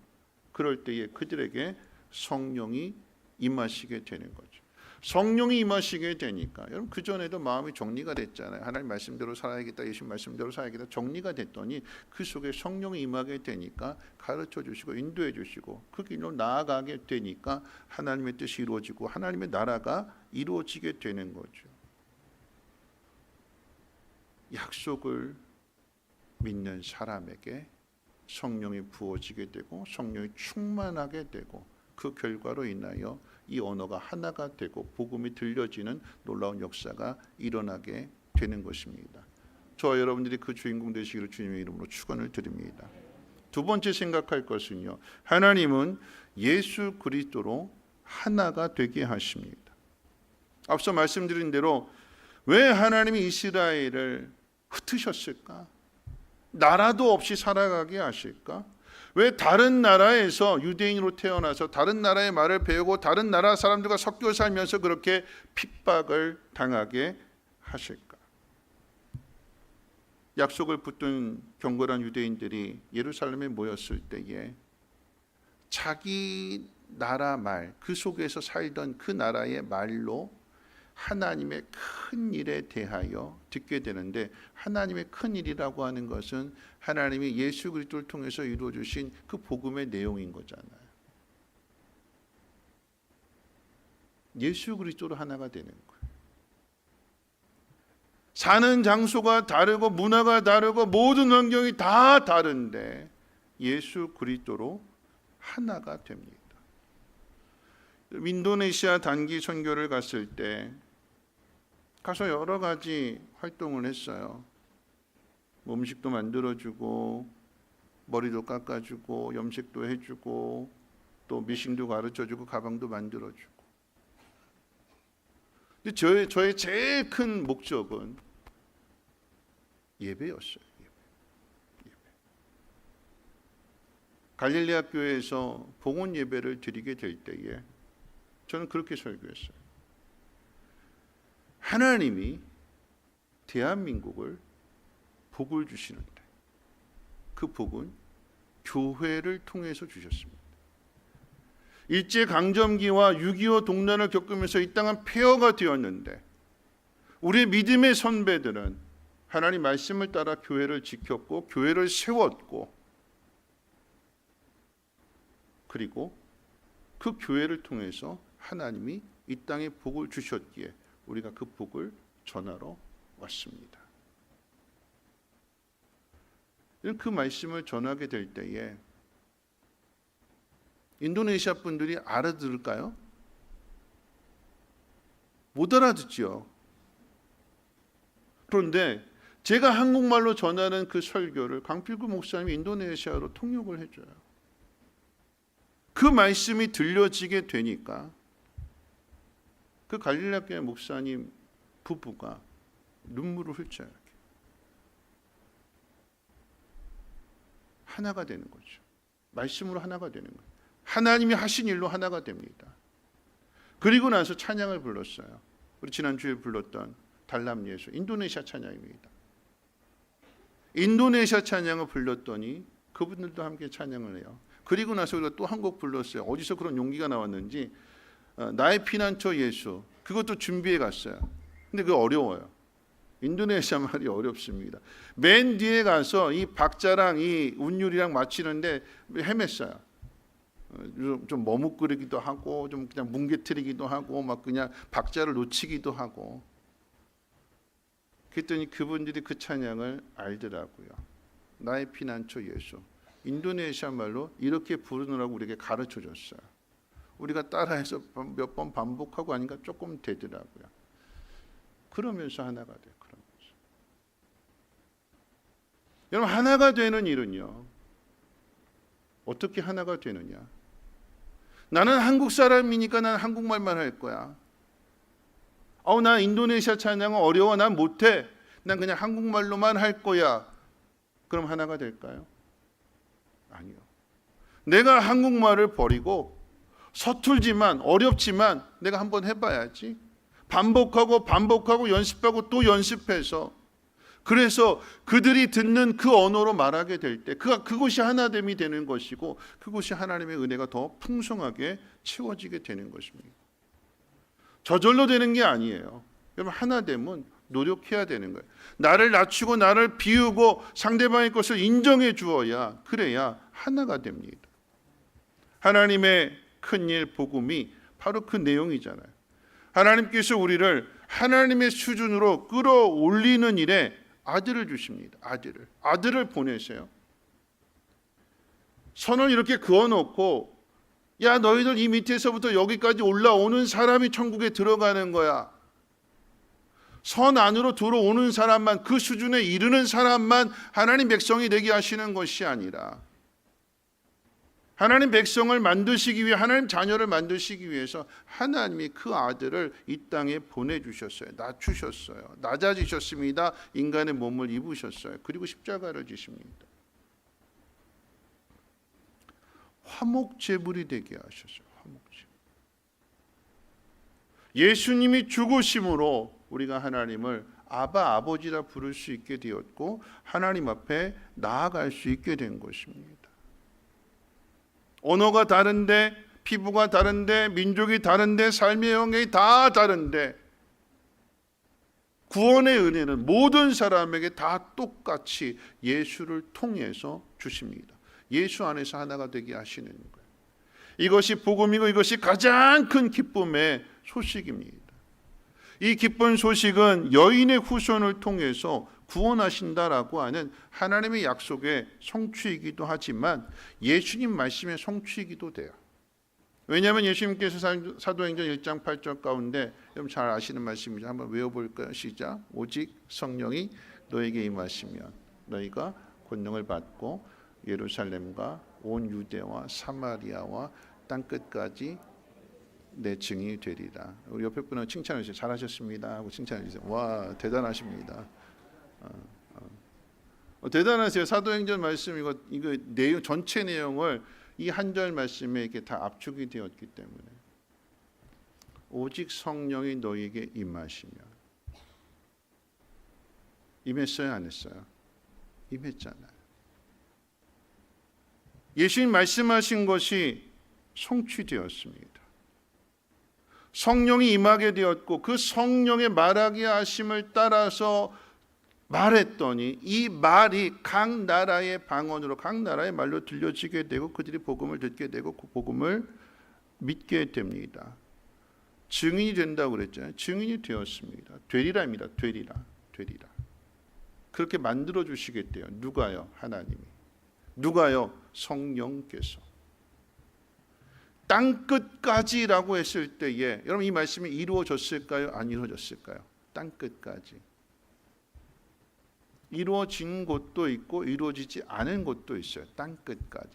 그럴 때에 그들에게 성령이 임하시게 되는 거죠. 성령이 임하시게 되니까 여러분 그전에도 마음이 정리가 됐잖아요. 하나님 말씀대로 살아야겠다, 예수 말씀대로 살아야겠다 정리가 됐더니 그 속에 성령이 임하게 되니까 가르쳐 주시고 인도해 주시고 그 길로 나아가게 되니까 하나님의 뜻이 이루어지고 하나님의 나라가 이루어지게 되는 거죠. 약속을 믿는 사람에게 성령이 부어지게 되고 성령이 충만하게 되고 그 결과로 인하여 이 언어가 하나가 되고 복음이 들려지는 놀라운 역사가 일어나게 되는 것입니다. 저와 여러분들이 그 주인공 되시기를 주님의 이름으로 축원을 드립니다. 두 번째 생각할 것은요, 하나님은 예수 그리스도로 하나가 되게 하십니다. 앞서 말씀드린 대로 왜 하나님이 이스라엘을 흩으셨을까? 나라도 없이 살아가게 하실까? 왜 다른 나라에서 유대인으로 태어나서 다른 나라의 말을 배우고 다른 나라 사람들과 섞여 살면서 그렇게 핍박을 당하게 하실까? 약속을 붙든 경건한 유대인들이 예루살렘에 모였을 때에 자기 나라 말, 그 속에서 살던 그 나라의 말로 하나님의 큰 일에 대하여 듣게 되는데, 하나님의 큰 일이라고 하는 것은 하나님이 예수 그리스도를 통해서 이루어 주신 그 복음의 내용인 거잖아요. 예수 그리스도로 하나가 되는 거예요. 사는 장소가 다르고 문화가 다르고 모든 환경이 다 다른데 예수 그리스도로 하나가 됩니다. 인도네시아 단기 선교를 갔을 때 가서 여러 가지 활동을 했어요. 음식도 만들어주고 머리도 깎아주고 염색도 해주고 또 미싱도 가르쳐주고 가방도 만들어주고. 근데 저의 제일 큰 목적은 예배였어요. 예배. 갈릴레아 교회에서 봉헌 예배를 드리게 될 때에 저는 그렇게 설교했어요. 하나님이 대한민국을 복을 주시는데 그 복은 교회를 통해서 주셨습니다. 일제강점기와 6.25 동란을 겪으면서 이 땅은 폐허가 되었는데 우리의 믿음의 선배들은 하나님 말씀을 따라 교회를 지켰고 교회를 세웠고, 그리고 그 교회를 통해서 하나님이 이 땅에 복을 주셨기에 우리가 그 복을 전하러 왔습니다. 그 말씀을 전하게 될 때에 인도네시아 분들이 알아들을까요? 못 알아듣죠. 그런데 제가 한국말로 전하는 그 설교를 강필구 목사님이 인도네시아로 통역을 해줘요. 그 말씀이 들려지게 되니까 그 갈릴레아 교회 목사님 부부가 눈물을 흘려요. 하나가 되는 거죠. 말씀으로 하나가 되는 거예요. 하나님이 하신 일로 하나가 됩니다. 그리고 나서 찬양을 불렀어요. 우리 지난주에 불렀던 달람 예수, 인도네시아 찬양입니다. 인도네시아 찬양을 불렀더니 그분들도 함께 찬양을 해요. 그리고 나서 우리가 또 한 곡 불렀어요. 어디서 그런 용기가 나왔는지, 나의 피난처 예수, 그것도 준비해 갔어요. 근데 그거 어려워요. 인도네시아 말이 어렵습니다. 맨 뒤에 가서 이 박자랑 이 운율이랑 맞추는데 헤맸어요. 좀 머뭇거리기도 하고 좀 그냥 뭉개뜨리기도 하고 막 그냥 박자를 놓치기도 하고. 그랬더니 그분들이 그 찬양을 알더라고요. 나의 피난처 예수. 인도네시아 말로 이렇게 부르느라고 우리에게 가르쳐 줬어요. 우리가 따라해서 몇 번 반복하고 하니까 조금 되더라고요. 그러면서 하나가 돼요. 그러면서. 여러분, 하나가 되는 일은요, 어떻게 하나가 되느냐? 나는 한국 사람이니까 나는 한국말만 할 거야. 나 인도네시아 찬양은 어려워, 난 못해, 난 그냥 한국말로만 할 거야. 그럼 하나가 될까요? 아니요. 내가 한국말을 버리고 서툴지만 어렵지만 내가 한번 해봐야지. 반복하고 연습하고 또 연습해서, 그래서 그들이 듣는 그 언어로 말하게 될 때 그것이 하나됨이 되는 것이고, 그것이 하나님의 은혜가 더 풍성하게 채워지게 되는 것입니다. 저절로 되는 게 아니에요. 여러분, 하나됨은 노력해야 되는 거예요. 나를 낮추고 나를 비우고 상대방의 것을 인정해 주어야, 그래야 하나가 됩니다. 하나님의 큰일 복음이 바로 그 내용이잖아요. 하나님께서 우리를 하나님의 수준으로 끌어올리는 일에 아들을 주십니다. 아들을 보내세요. 선을 이렇게 그어놓고, 야, 너희들 이 밑에서부터 여기까지 올라오는 사람이 천국에 들어가는 거야. 선 안으로 들어오는 사람만, 그 수준에 이르는 사람만 하나님 백성이 되게 하시는 것이 아니라, 하나님 백성을 만드시기 위해, 하나님 자녀를 만드시기 위해서 하나님이 그 아들을 이 땅에 보내주셨어요. 낮추셨어요. 낮아지셨습니다. 인간의 몸을 입으셨어요. 그리고 십자가를 지십니다. 화목제물이 되게 하셨어요. 화목제물. 예수님이 죽으심으로 우리가 하나님을 아버지라 부를 수 있게 되었고, 하나님 앞에 나아갈 수 있게 된 것입니다. 언어가 다른데, 피부가 다른데, 민족이 다른데, 삶의 영역이 다 다른데, 구원의 은혜는 모든 사람에게 다 똑같이 예수를 통해서 주십니다. 예수 안에서 하나가 되게 하시는 거예요. 이것이 복음이고, 이것이 가장 큰 기쁨의 소식입니다. 이 기쁜 소식은 여인의 후손을 통해서 구원하신다라고 하는 하나님의 약속의 성취이기도 하지만, 예수님 말씀의 성취이기도 돼요. 왜냐하면 예수님께서 사도행전 1장 8절 가운데, 여러분 잘 아시는 말씀이죠. 한번 외워볼까요? 시작. 오직 성령이 너에게 임하시면 너희가 권능을 받고 예루살렘과 온 유대와 사마리아와 땅끝까지 내 증인이 되리라. 우리 옆에 분은 칭찬해 주세요. 잘하셨습니다 하고 칭찬해 주세요. 와, 대단하십니다. 대단하세요. 사도행전 말씀 이거 내용, 전체 내용을 이 한 절 말씀에 이렇게 다 압축이 되었기 때문에, 오직 성령이 너희에게 임하시면, 임했어요, 안 했어요? 임했잖아요. 예수님 말씀하신 것이 성취되었습니다. 성령이 임하게 되었고, 그 성령의 말하게 하심을 따라서 말했더니 이 말이 각 나라의 방언으로, 각 나라의 말로 들려지게 되고, 그들이 복음을 듣게 되고 그 복음을 믿게 됩니다. 증인이 된다고 그랬잖아요. 증인이 되었습니다. 되리라입니다. 되리라. 그렇게 만들어 주시겠대요. 누가요? 하나님이. 누가요? 성령께서. 땅끝까지라고 했을 때에, 여러분 이 말씀이 이루어졌을까요? 안 이루어졌을까요? 땅끝까지. 이루어진 곳도 있고 이루어지지 않은 곳도 있어요. 땅끝까지.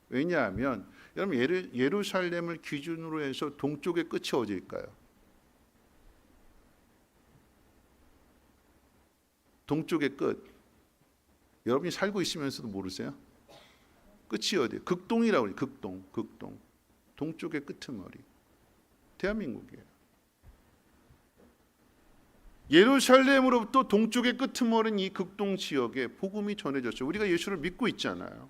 왜냐하면 여러분, 예루살렘을 기준으로 해서 동쪽의 끝이 어디일까요? 동쪽의 끝. 여러분이 살고 있으면서도 모르세요? 끝이 어디예요? 극동이라고 해요. 극동. 동쪽의 끄트머리. 대한민국이에요. 예루살렘으로부터 동쪽의 끄트머리인 이 극동 지역에 복음이 전해졌어요. 우리가 예수를 믿고 있잖아요.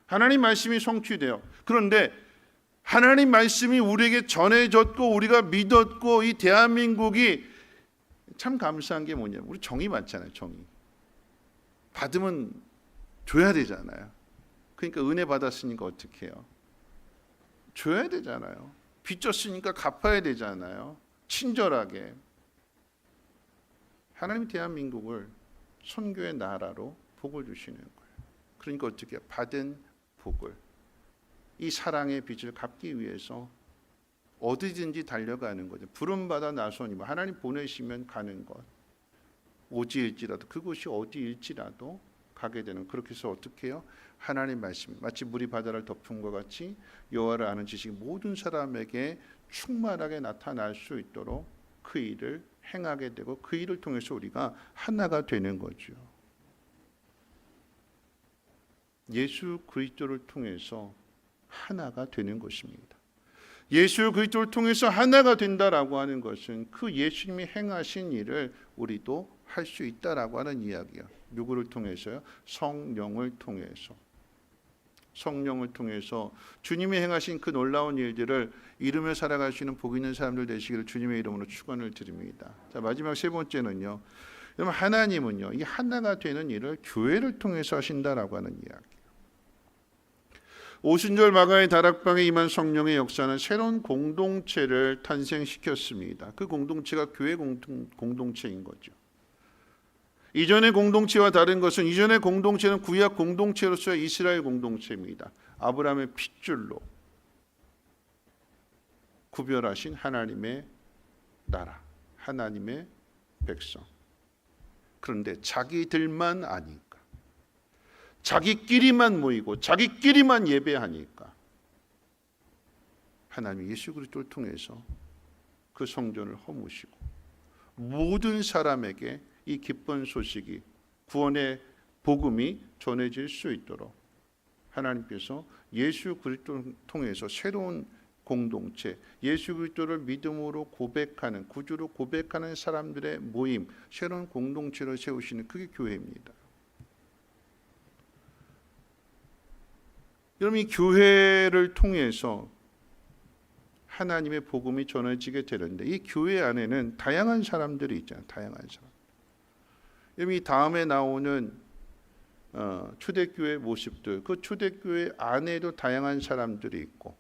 하나님 말씀이 성취돼요. 그런데 하나님 말씀이 우리에게 전해졌고 우리가 믿었고, 이 대한민국이 참 감사한 게 뭐냐면, 우리 정이 많잖아요. 정이. 받으면 줘야 되잖아요. 그러니까 은혜 받았으니까 어떻게 해요? 줘야 되잖아요. 빚졌으니까 갚아야 되잖아요. 친절하게. 하나님이 대한민국을 선교의 나라로 복을 주시는 거예요. 그러니까 어떻게 해요? 받은 복을, 이 사랑의 빚을 갚기 위해서 어디든지 달려가는 거죠. 부름받아 나서니, 하나님 보내시면 가는 것. 오지일지라도, 그곳이 어디일지라도 가게 되는, 그렇게 해서 어떻게 해요? 하나님 말씀, 마치 물이 바다를 덮은 것 같이 여호와를 아는 지식이 모든 사람에게 충만하게 나타날 수 있도록 그 일을 행하게 되고 그 일을 통해서 우리가 하나가 되는 거죠. 예수 그리스도를 통해서 하나가 되는 것입니다. 예수 그리스도를 통해서 하나가 된다라고 하는 것은 그 예수님이 행하신 일을 우리도 할 수 있다라고 하는 이야기야. 누구를 통해서요? 성령을 통해서. 성령을 통해서 주님이 행하신 그 놀라운 일들을 이루며 살아갈 수 있는 복 있는 사람들 되시기를 주님의 이름으로 축원을 드립니다. 자, 마지막 세 번째는요. 여러분, 하나님은요, 이 하나가 되는 일을 교회를 통해서 하신다라고 하는 이야기. 오순절 마가의 다락방에 임한 성령의 역사는 새로운 공동체를 탄생시켰습니다. 그 공동체가 교회 공동체인 거죠. 이전의 공동체와 다른 것은 이전의 공동체는 구약 공동체로서의 이스라엘 공동체입니다. 아브라함의 핏줄로 구별하신 하나님의 나라, 하나님의 백성. 그런데 자기들만 아니까, 자기끼리만 모이고 자기끼리만 예배하니까 하나님이 예수 그리스도를 통해서 그 성전을 허무시고 모든 사람에게 이 기쁜 소식이, 구원의 복음이 전해질 수 있도록 하나님께서 예수 그리스도를 통해서 새로운 공동체, 예수 그리스도를 믿음으로 고백하는, 구주로 고백하는 사람들의 모임, 새로운 공동체를 세우시는 그게 교회입니다. 여러분, 이 교회를 통해서 하나님의 복음이 전해지게 되는데 이 교회 안에는 다양한 사람들이 있잖아요. 다양한 사람. 여러분, 이 다음에 나오는 초대교회 모습들, 그 초대교회 안에도 다양한 사람들이 있고,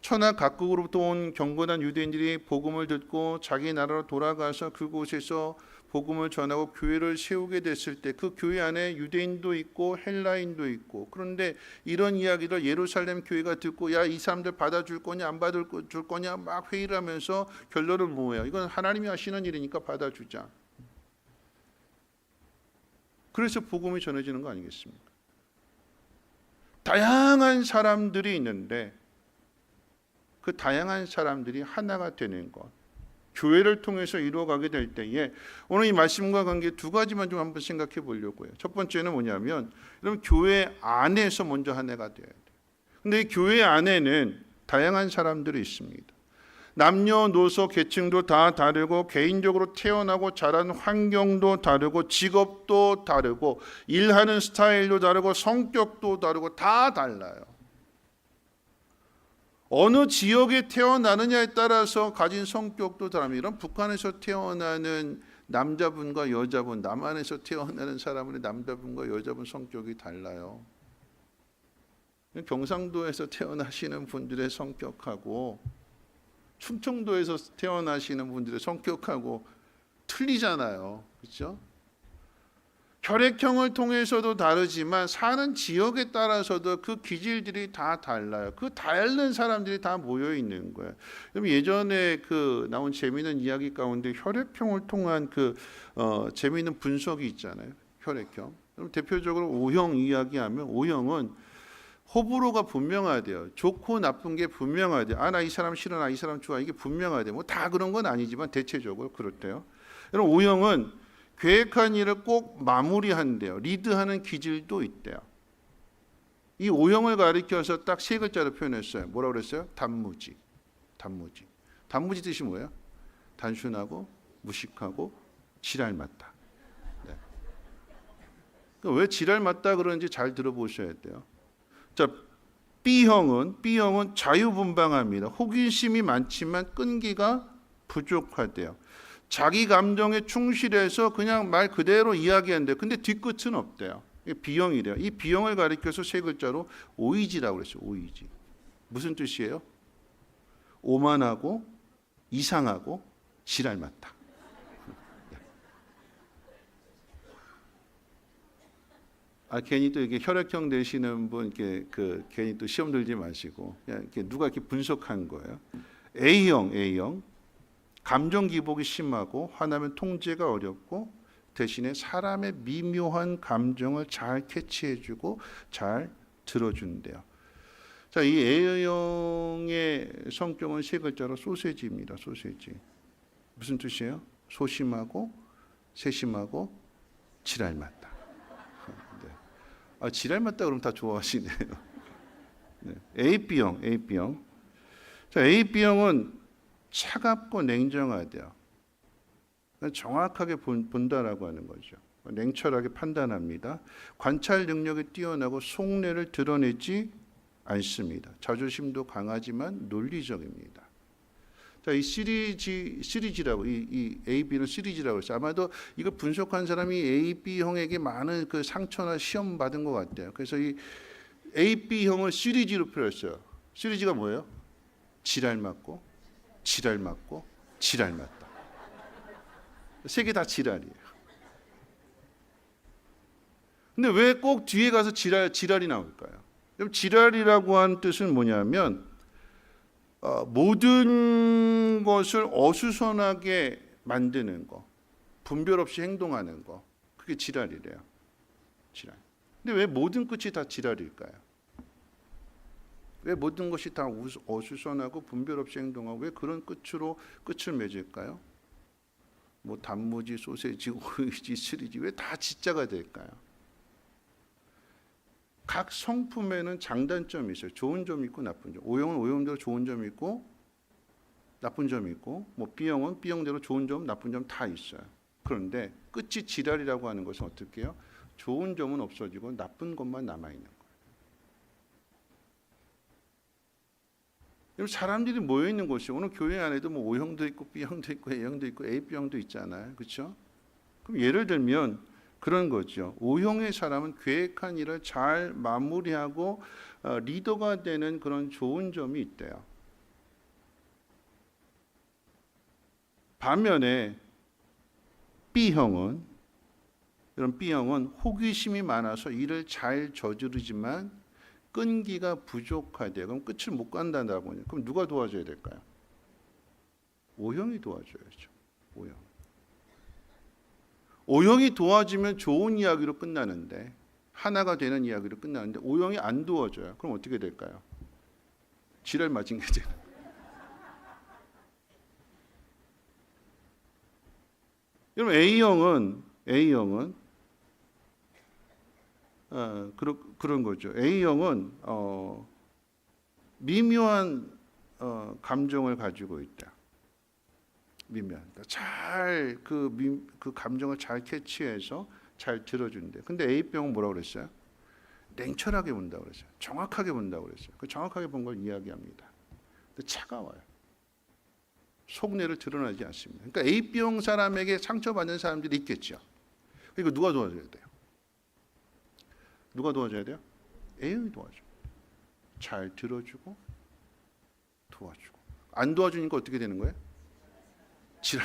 천하 각국으로부터 온 경건한 유대인들이 복음을 듣고 자기 나라로 돌아가서 그곳에서 복음을 전하고 교회를 세우게 됐을 때 그 교회 안에 유대인도 있고 헬라인도 있고, 그런데 이런 이야기를 예루살렘 교회가 듣고, 야, 이 사람들 받아줄 거냐 안 받아줄 거냐 막 회의를 하면서 결론을 모아요. 이건 하나님이 하시는 일이니까 받아주자. 그래서 복음이 전해지는 거 아니겠습니까? 다양한 사람들이 있는데 그 다양한 사람들이 하나가 되는 것, 교회를 통해서 이루어가게 될 때에 오늘 이 말씀과 관계 두 가지만 좀 한번 생각해 보려고요. 첫 번째는 뭐냐면, 여러분, 교회 안에서 먼저 하나가 돼야 돼요. 근데 이 교회 안에는 다양한 사람들이 있습니다. 남녀노소 계층도 다 다르고, 개인적으로 태어나고 자란 환경도 다르고, 직업도 다르고, 일하는 스타일도 다르고, 성격도 다르고, 다 달라요. 어느 지역에 태어나느냐에 따라서 가진 성격도 다릅니다. 이런 북한에서 태어나는 남자분과 여자분, 남한에서 태어나는 사람의 남자분과 여자분 성격이 달라요. 경상도에서 태어나시는 분들의 성격하고 충청도에서 태어나시는 분들의 성격하고 틀리잖아요. 그렇죠? 혈액형을 통해서도 다르지만 사는 지역에 따라서도 그 기질들이 다 달라요. 그 다른 사람들이 다 모여 있는 거예요. 예전에 그 나온 재미있는 이야기 가운데 혈액형을 통한 그 재미있는 분석이 있잖아요. 혈액형. 대표적으로 O형 이야기하면, O형은 호불호가 분명해야 돼요. 좋고 나쁜 게 분명해야 돼요. 아, 나 이 사람 싫어, 나 이 사람 좋아, 이게 분명해야 돼요. 뭐 다 그런 건 아니지만 대체적으로 그렇대요. 여러분, O형은 계획한 일을 꼭 마무리한대요. 리드하는 기질도 있대요. 이 O형을 가리켜서 딱 세 글자로 표현했어요. 뭐라고 그랬어요? 단무지. 단무지. 단무지 뜻이 뭐예요? 단순하고 무식하고 지랄 맞다. 네. 왜 지랄 맞다 그러는지 잘 들어보셔야 돼요. 자, B형은 자유분방합니다. 호기심이 많지만 끈기가 부족하대요. 자기 감정에 충실해서 그냥 말 그대로 이야기하는데 근데 뒤끝은 없대요. 이게 B형이래요. 이 B형을 가리켜서 세 글자로 오이지라고 그랬어요. 오이지. 무슨 뜻이에요? 오만하고 이상하고 지랄 맞다. 아, 괜히 또 이렇게 혈액형 되시는 분 이렇게 괜히 또 시험 들지 마시고 그냥 이렇게 누가 이렇게 분석한 거예요. A형. 감정 기복이 심하고 화나면 통제가 어렵고, 대신에 사람의 미묘한 감정을 잘 캐치해주고 잘 들어준대요. 자, 이 A형의 성격은 세 글자로 소세지입니다. 소세지. 무슨 뜻이에요? 소심하고 세심하고 지랄 맞다. 네. 지랄 맞다 그러면 다 좋아하시네요. 네. AB형. 자, AB형은 차갑고 냉정하대요. 정확하게 본다라고 하는 거죠. 냉철하게 판단합니다. 관찰 능력이 뛰어나고 속내를 드러내지 않습니다. 자존심도 강하지만 논리적입니다. 자, 이 시리즈라고 이 AB는 시리즈라고 했어요. 아마도 이걸 분석한 사람이 AB형에게 많은 그 상처나 시험 받은 것 같아요. 그래서 이 AB형을 시리즈로 표현했어요. 시리즈가 뭐예요? 지랄 맞고 지랄 맞고 지랄 맞다. 세 개 다 지랄이에요. 근데 왜 꼭 뒤에 가서 지랄이 나올까요? 그럼 지랄이라고 한 뜻은 뭐냐면 모든 것을 어수선하게 만드는 거, 분별 없이 행동하는 거, 그게 지랄이래요. 지랄. 근데 왜 모든 끝이 다 지랄일까요? 왜 모든 것이 다 어수선하고 분별 없이 행동하고 왜 그런 끝을 맺을까요? 뭐 단무지, 소세지, 오이지, 스리지 왜 다 지자가 될까요? 각 성품에는 장단점이 있어요. 좋은 점이 있고 나쁜 점. O형은 O형대로 좋은 점이 있고 나쁜 점이 있고, 뭐 B형은 B형대로 좋은 점, 나쁜 점 다 있어요. 그런데 끝이 지랄이라고 하는 것은 어떻게 해요? 좋은 점은 없어지고 나쁜 것만 남아 있는 거예요. 사람들이 모여 있는 곳이 오늘 교회 안에도 뭐 O형도 있고 B형도 있고 A형도 있고 AB형도 있잖아요. 그렇죠? 그럼 예를 들면 그런 거죠. O형의 사람은 계획한 일을 잘 마무리하고 리더가 되는 그런 좋은 점이 있대요. 반면에 B형은 호기심이 많아서 일을 잘 저지르지만 끈기가 부족하대요. 그럼 끝을 못 간다고 하냐? 그럼 누가 도와줘야 될까요? O형이 도와줘야죠. O형이 도와주면 좋은 이야기로 끝나는데 하나가 되는 이야기로 끝나는데 O형이 안 도와줘요. 그럼 어떻게 될까요? 지랄 맞은 게 되는. 여러분 A형은 그런 거죠. A형은 미묘한 감정을 가지고 있다. 미묘한. 잘 그 감정을 잘 캐치해서 잘 들어준대. 근데 A병은 뭐라고 그랬어요? 냉철하게 본다고 그랬어요. 정확하게 본다고 그랬어요. 그 정확하게 본 걸 이야기합니다. 근데 차가워요. 속내를 드러나지 않습니다. 그러니까 A병 사람에게 상처받는 사람들이 있겠죠. 이거 누가 도와줘야 돼요? 누가 도와줘야 돼요? A형이 도와줘. 잘 들어주고 도와주고. 안 도와주니까 어떻게 되는 거예요? 지랄.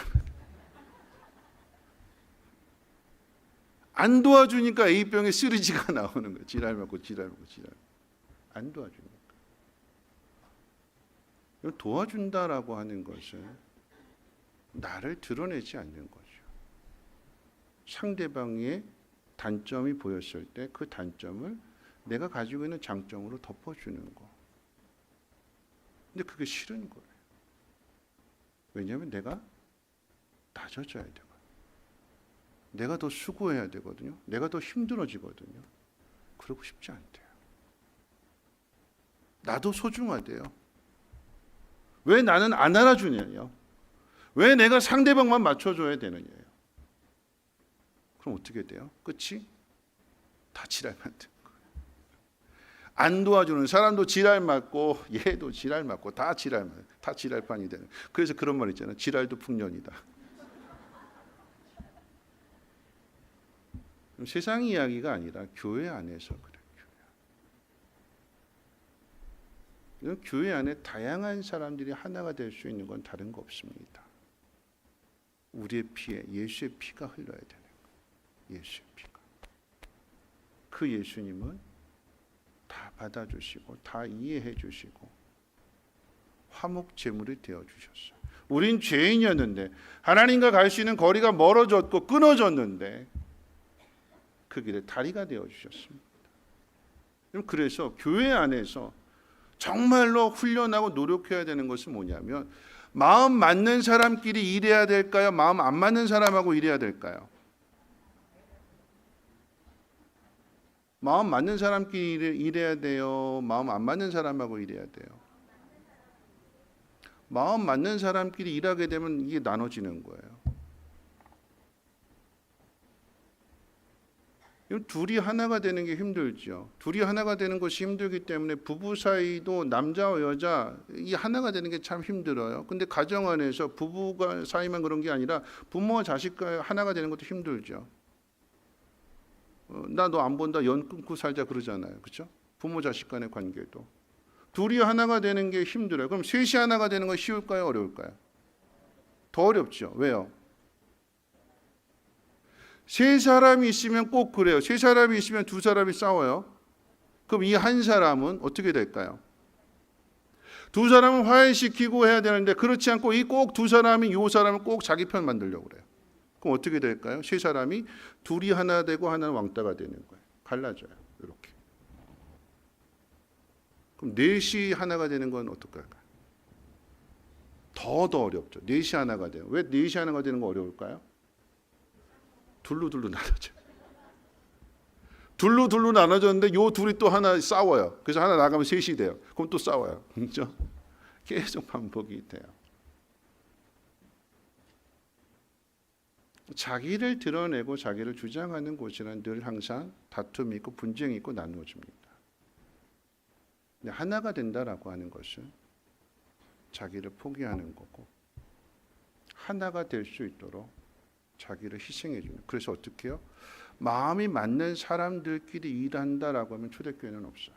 안 도와주니까 A병의 시리즈가 나오는 거예요. 지랄 맞고 지랄 맞고 지랄. 안 도와주니까. 도와준다라고 하는 것은 나를 드러내지 않는 거죠. 상대방의 단점이 보였을 때 그 단점을 내가 가지고 있는 장점으로 덮어주는 거. 근데 그게 싫은 거예요. 왜냐하면 내가 낮아져야 되거든요. 내가 더 수고해야 되거든요. 내가 더 힘들어지거든요. 그러고 싶지 않대요. 나도 소중하대요. 왜 나는 안 알아주냐요? 왜 내가 상대방만 맞춰줘야 되느냐요? 그럼 어떻게 돼요? 끝이 다 지랄 맞는 거예요. 안 도와주는 사람도 지랄 맞고 얘도 지랄 맞고 다 지랄판이 되는. 그래서 그런 말 있잖아요. 지랄도 풍년이다. 세상 이야기가 아니라 교회 안에서 그래요. 교회 안에 다양한 사람들이 하나가 될 수 있는 건 다른 거 없습니다. 우리의 피에 예수의 피가 흘러야 되는 거예요. 예수의 피가. 그 예수님은 다 받아주시고 다 이해해 주시고 화목제물이 되어주셨어요. 우린 죄인이었는데 하나님과 갈 수 있는 거리가 멀어졌고 끊어졌는데 그 길에 다리가 되어주셨습니다. 그래서 교회 안에서 정말로 훈련하고 노력해야 되는 것은 뭐냐면 마음 맞는 사람끼리 일해야 될까요? 마음 안 맞는 사람하고 일해야 될까요? 마음 맞는 사람끼리 일해야 돼요? 마음 안 맞는 사람하고 일해야 돼요? 마음 맞는 사람끼리 일하게 되면 이게 나눠지는 거예요. 둘이 하나가 되는 게 힘들죠. 둘이 하나가 되는 것이 힘들기 때문에 부부 사이도 남자와 여자 이 하나가 되는 게 참 힘들어요. 근데 가정 안에서 부부가 사이만 그런 게 아니라 부모와 자식과 하나가 되는 것도 힘들죠. 나 너 안 본다 연 끊고 살자 그러잖아요. 그렇죠? 부모 자식 간의 관계도 둘이 하나가 되는 게 힘들어요. 그럼 셋이 하나가 되는 건 쉬울까요? 어려울까요? 더 어렵죠. 왜요? 세 사람이 있으면 꼭 그래요. 세 사람이 있으면 두 사람이 싸워요. 그럼 이 한 사람은 어떻게 될까요? 두 사람을 화해시키고 해야 되는데 그렇지 않고 이 꼭 두 사람이 이 사람을 꼭 자기 편 만들려고 그래요. 그럼 어떻게 될까요? 세 사람이 둘이 하나 되고 하나는 왕따가 되는 거예요. 갈라져요. 이렇게. 그럼 넷이 하나가 되는 건 어떨까요? 더 어렵죠. 넷이 하나가 돼요. 왜 넷이 하나가 되는 거 어려울까요? 둘로 나눠져. 둘로 나눠졌는데 요 둘이 또 하나 싸워요. 그래서 하나 나가면 셋이 돼요. 그럼 또 싸워요. 그렇죠? 계속 반복이 돼요. 자기를 드러내고 자기를 주장하는 곳이란 늘 항상 다툼이 있고 분쟁이 있고 나누어집니다. 근데 하나가 된다라고 하는 것은 자기를 포기하는 거고 하나가 될 수 있도록 자기를 희생해 주는. 그래서 어떻게 해요? 마음이 맞는 사람들끼리 일한다라고 하면 초대교회는 없어요.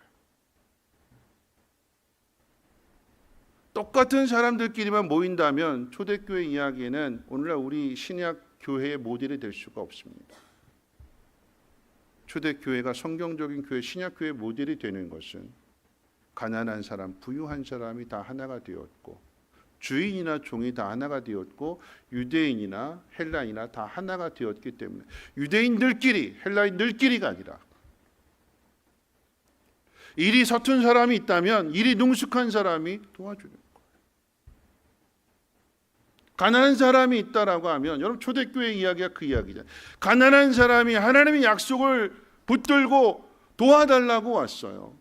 똑같은 사람들끼리만 모인다면 초대교회 이야기는 오늘날 우리 신약 교회의 모델이 될 수가 없습니다. 초대교회가 성경적인 교회, 신약 교회의 모델이 되는 것은 가난한 사람, 부유한 사람이 다 하나가 되었고 주인이나 종이 다 하나가 되었고 유대인이나 헬라인이나 다 하나가 되었기 때문에 유대인들끼리 헬라인들끼리가 아니라 일이 서툰 사람이 있다면 일이 능숙한 사람이 도와주는 거예요. 가난한 사람이 있다라고 하면 여러분 초대교회 이야기가 그 이야기잖아요. 가난한 사람이 하나님의 약속을 붙들고 도와달라고 왔어요.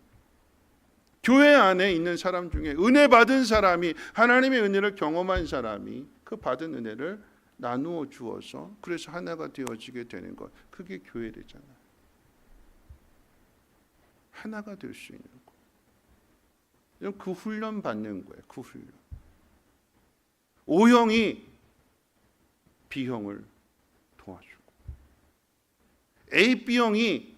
교회 안에 있는 사람 중에 은혜 받은 사람이 하나님의 은혜를 경험한 사람이 그 받은 은혜를 나누어 주어서 그래서 하나가 되어지게 되는 것. 그게 교회잖아요. 하나가 될 수 있는 거. 그 훈련 받는 거예요. 그 훈련. O형이 B형을 도와주고 A, B형이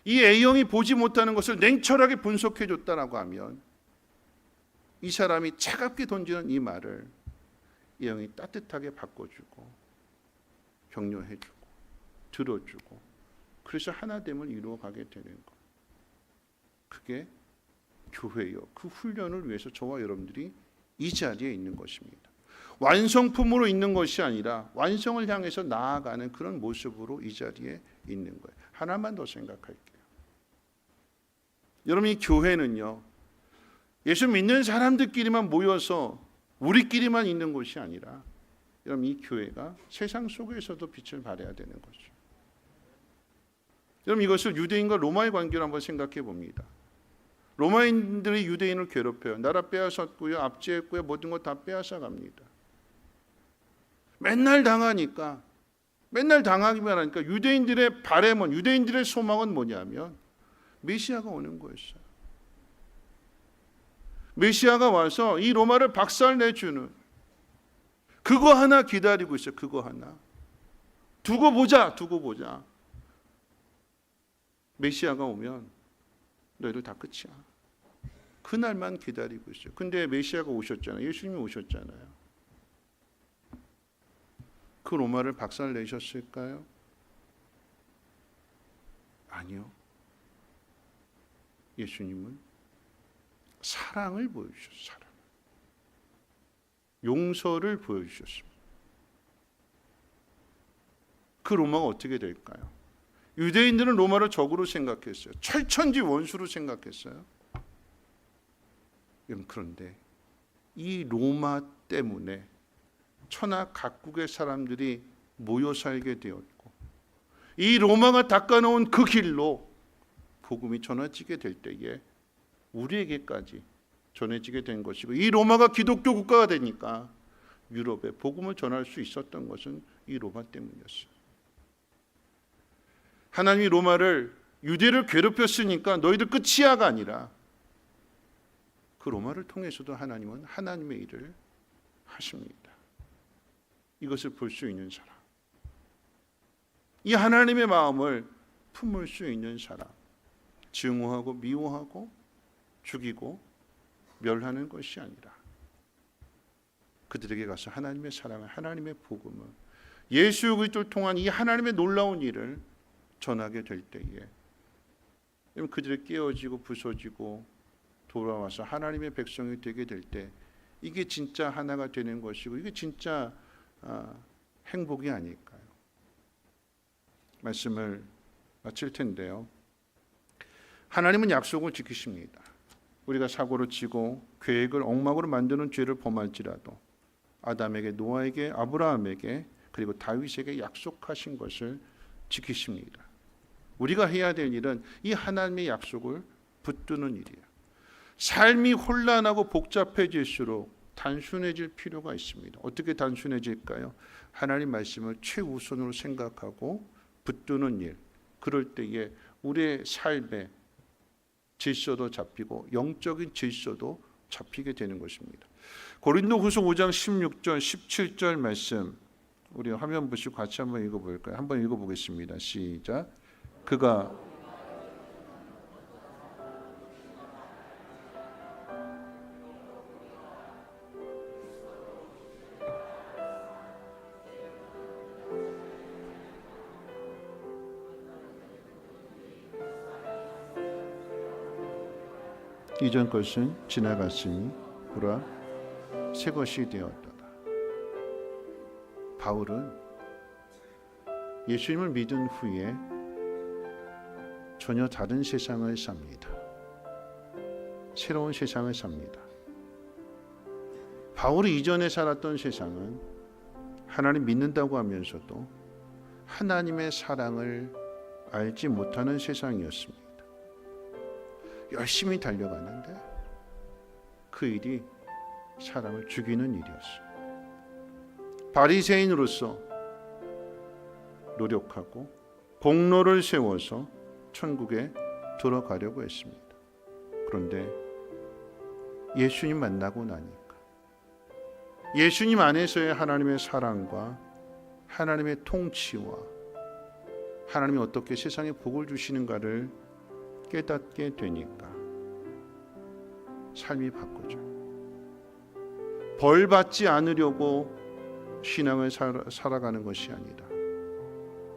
이 A형이 보지 못하는 것을 냉철하게 분석해 줬다라고 하면 이 사람이 차갑게 던지는 이 말을 이 형이 따뜻하게 바꿔주고 격려해주고 들어주고 그래서 하나됨을 이루어가게 되는 것. 그게 교회요. 그 훈련을 위해서 저와 여러분들이 이 자리에 있는 것입니다. 완성품으로 있는 것이 아니라 완성을 향해서 나아가는 그런 모습으로 이 자리에 있는 거예요. 하나만 더 생각할게요. 여러분 이 교회는요. 예수 믿는 사람들끼리만 모여서 우리끼리만 있는 곳이 아니라 여러분 이 교회가 세상 속에서도 빛을 발해야 되는 거죠. 여러분 이것을 유대인과 로마의 관계로 한번 생각해 봅니다. 로마인들이 유대인을 괴롭혀요. 나라 빼앗았고요. 압제했고요. 모든 것 다 빼앗아 갑니다. 맨날 당하니까 맨날 당하기만 하니까 유대인들의 바램은 유대인들의 소망은 뭐냐면 메시아가 오는 거였어요. 메시아가 와서 이 로마를 박살내주는 그거 하나 기다리고 있어요. 그거 하나. 두고 보자. 메시아가 오면 너희들 다 끝이야. 그날만 기다리고 있어요. 근데 메시아가 오셨잖아요. 예수님이 오셨잖아요. 그 로마를 박살내셨을까요? 아니요. 예수님은 사랑을 보여주셨어요. 사랑. 용서를 보여주셨습니다. 그 로마가 어떻게 될까요? 유대인들은 로마를 적으로 생각했어요. 철천지 원수로 생각했어요. 그런데 이 로마 때문에 천하 각국의 사람들이 모여 살게 되었고, 이 로마가 닦아놓은 그 길로 복음이 전해지게 될 때에 우리에게까지 전해지게 된 것이고, 이 로마가 기독교 국가가 되니까 유럽에 복음을 전할 수 있었던 것은 이 로마 때문이었어요. 하나님이 로마를, 유대를 괴롭혔으니까 너희들 끝이야가 아니라 그 로마를 통해서도 하나님은 하나님의 일을 하십니다. 이것을 볼 수 있는 사람, 이 하나님의 마음을 품을 수 있는 사람, 증오하고 미워하고 죽이고 멸하는 것이 아니라 그들에게 가서 하나님의 사랑을, 하나님의 복음을, 예수 그리스도를 통한 이 하나님의 놀라운 일을 전하게 될 때에 그들이 깨어지고 부서지고 돌아와서 하나님의 백성이 되게 될 때 이게 진짜 하나가 되는 것이고, 이게 진짜 행복이 아닐까요? 말씀을 마칠 텐데요. 하나님은 약속을 지키십니다. 우리가 사고를 치고 계획을 엉망으로 만드는 죄를 범할지라도 아담에게, 노아에게, 아브라함에게, 그리고 다윗에게 약속하신 것을 지키십니다. 우리가 해야 될 일은 이 하나님의 약속을 붙드는 일이에요. 삶이 혼란하고 복잡해질수록 단순해질 필요가 있습니다. 어떻게 단순해질까요? 하나님 말씀을 최우선으로 생각하고 붙드는 일. 그럴 때에 우리의 삶의 질서도 잡히고 영적인 질서도 잡히게 되는 것입니다. 고린도후서 5장 16절 17절 말씀, 우리 화면 보시고 같이 한번 읽어볼까요? 한번 읽어보겠습니다. 시작. 그가 이전 것은 지나갔으니 보라 새 것이 되었도다. 바울은 예수님을 믿은 후에 전혀 다른 세상을 삽니다. 새로운 세상을 삽니다. 바울이 이전에 살았던 세상은 하나님 믿는다고 하면서도 하나님의 사랑을 알지 못하는 세상이었습니다. 열심히 달려가는데 그 일이 사람을 죽이는 일이었어요. 바리새인으로서 노력하고 공로를 세워서 천국에 들어가려고 했습니다. 그런데 예수님 만나고 나니까 예수님 안에서의 하나님의 사랑과 하나님의 통치와 하나님이 어떻게 세상에 복을 주시는가를 깨닫게 되니까 삶이 바뀌어져요. 벌 받지 않으려고 신앙을 살아가는 것이 아니라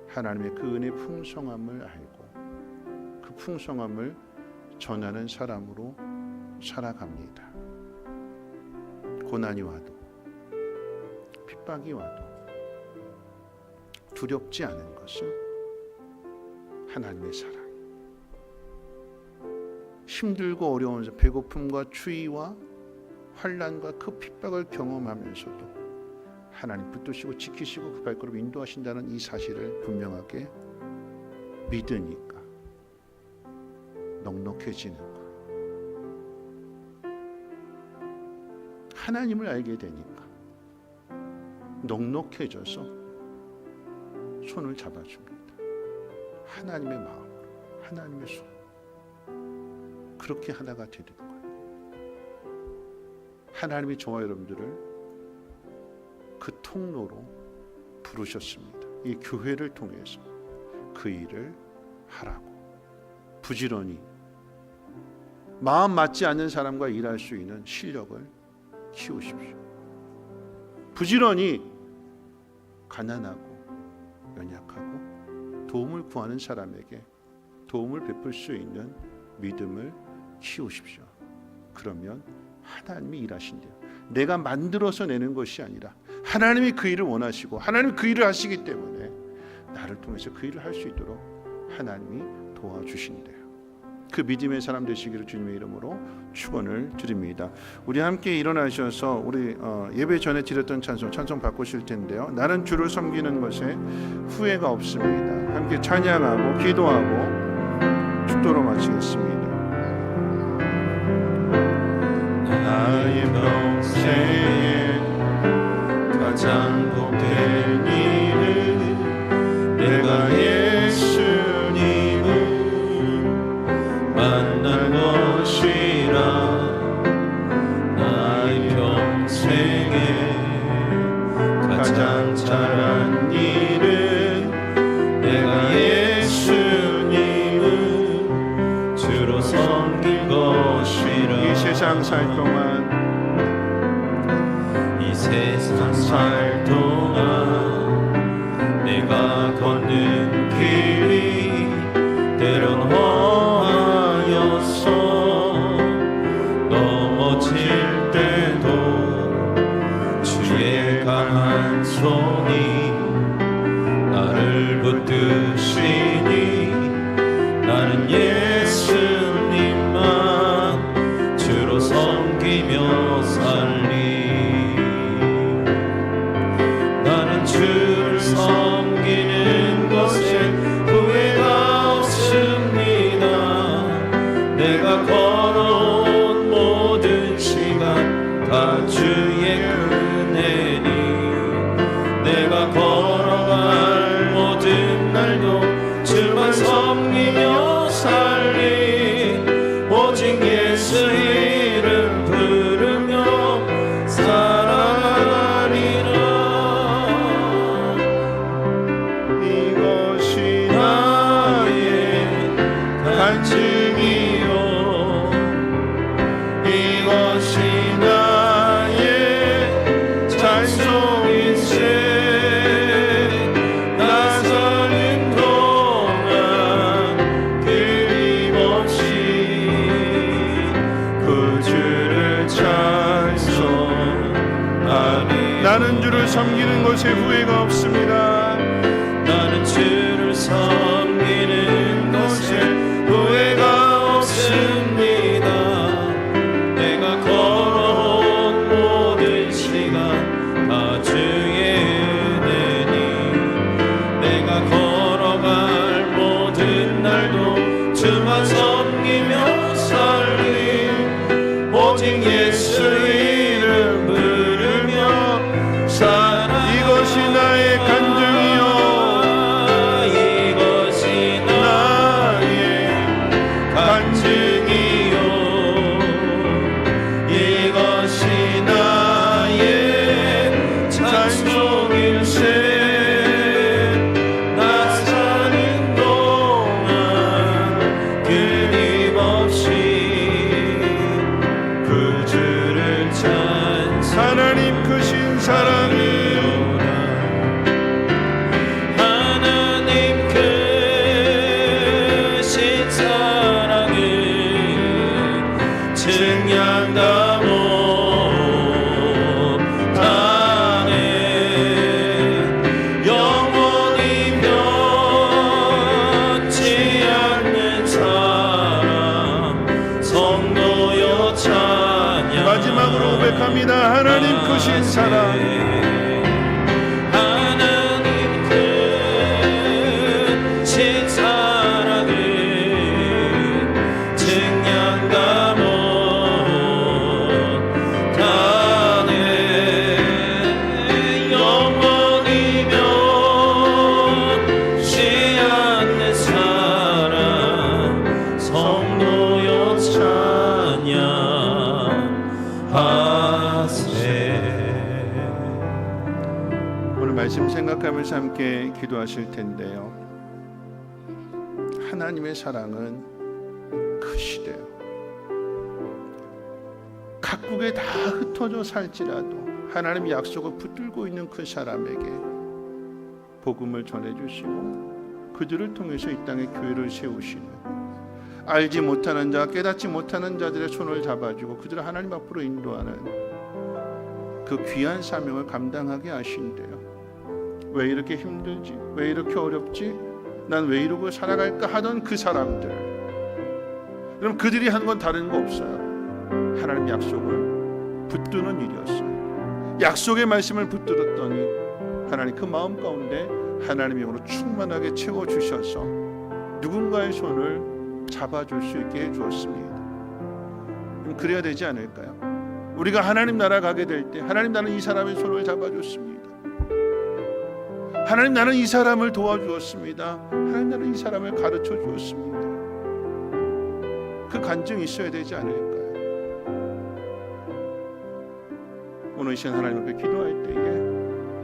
하나님의 그 은혜의 풍성함을 알고 그 풍성함을 전하는 사람으로 살아갑니다. 고난이 와도 핍박이 와도 두렵지 않은 것은 하나님의 사랑. 힘들고 어려운 배고픔과 추위와 환난과 그 핍박을 경험하면서도 하나님 붙드시고 지키시고 그 발걸음 인도하신다는 이 사실을 분명하게 믿으니까 넉넉해지는 것. 하나님을 알게 되니까 넉넉해져서 손을 잡아줍니다. 하나님의 마음으로, 하나님의 손. 그렇게 하나가 되는 거예요. 하나님이 저와 여러분들을 그 통로로 부르셨습니다. 이 교회를 통해서 그 일을 하라고. 부지런히 마음 맞지 않는 사람과 일할 수 있는 실력을 키우십시오. 부지런히 가난하고 연약하고 도움을 구하는 사람에게 도움을 베풀 수 있는 믿음을 키우십시오. 그러면 하나님이 일하신대요. 내가 만들어서 내는 것이 아니라 하나님이 그 일을 원하시고 하나님이 그 일을 하시기 때문에 나를 통해서 그 일을 할 수 있도록 하나님이 도와주신대요. 그 믿음의 사람 되시기를 주님의 이름으로 축원을 드립니다. 우리 함께 일어나셔서 우리 예배 전에 드렸던 찬송 바꾸실 텐데요. 나는 주를 섬기는 것에 후회가 없습니다. 함께 찬양하고 기도하고 축도로 마치겠습니다. 나의 평생에 가장 복된 일은 내가 예수님을 만난 것이라. 나의 평생에 가장 잘한 일은 내가 예수님을 주로 섬긴 것이라. 이 세상 살 동안 이 세상 살 동안 내가 걷는 길이 때론 험하여서 넘어질 때도 주의 강한 손이 나를 붙드시니 나는 예수님만 주로 섬기며 살리. 나는 주를 섬기는 것에 후회가 없습니다. 내가 걸어온 모든 시간 다 주의 은혜니 내가 걸어갈 모든 날도 주만 섬기며 살리. 오직 예수 이름 부르며 살아가리라. 이것이 나의 간증이요 이것이 나의 찬송일세. 나 사는 동안 끊임없이 그 주를 찬송하리. 나는 주를 섬기는 것에 후회가 없습니다. 나는 주를 섬기는 것에 후회가 없습니다. 내가 걸어온 모든 시간 다 주의 은혜니 내가 걸어갈 모든 날도 주만 섬기며 살리. 오직 예수 이름 부르며 살아. 이것이 나의 간증이요 이것이 나의 간증이요 이것이 나의 찬송일세. 나 사는 동안 끊임없이 그 주를 찬송. 하나님 크신 사랑을 하나님 크신 사랑을 증량다 못하네. 영원히 변치 않는 사랑 성도여 찬양. 마지막으로 고백합니다. 하나님 크신 사랑 하나님 크신 사랑을 증량다 못하네. 영원히 변치 않는 사랑 성도여 찬양하세. 오늘 말씀 생각하면서 함께 기도하실 텐데요. 하나님의 사랑은 크시대요. 각국에 다 흩어져 살지라도 하나님 약속을 붙들고 있는 그 사람에게 복음을 전해주시고 그들을 통해서 이 땅에 교회를 세우시는, 알지 못하는 자, 깨닫지 못하는 자들의 손을 잡아주고 그들을 하나님 앞으로 인도하는 그 귀한 사명을 감당하게 하신대요. 왜 이렇게 힘들지? 왜 이렇게 어렵지? 난 왜 이러고 살아갈까 하던 그 사람들, 그럼 그들이 한 건 다른 거 없어요. 하나님 약속을 붙드는 일이었어요. 약속의 말씀을 붙들었더니 하나님 그 마음 가운데 하나님의 영으로 충만하게 채워주셔서 누군가의 손을 잡아줄 수 있게 해주었습니다. 그럼 그래야 되지 않을까요? 우리가 하나님 나라 가게 될 때 하나님 나는 이 사람의 손을 잡아줬습니다. 하나님 나는 이 사람을 도와주었습니다. 하나님 나는 이 사람을 가르쳐 주었습니다. 그 간증이 있어야 되지 않을까요? 오늘 이 시간 하나님 앞에 기도할 때에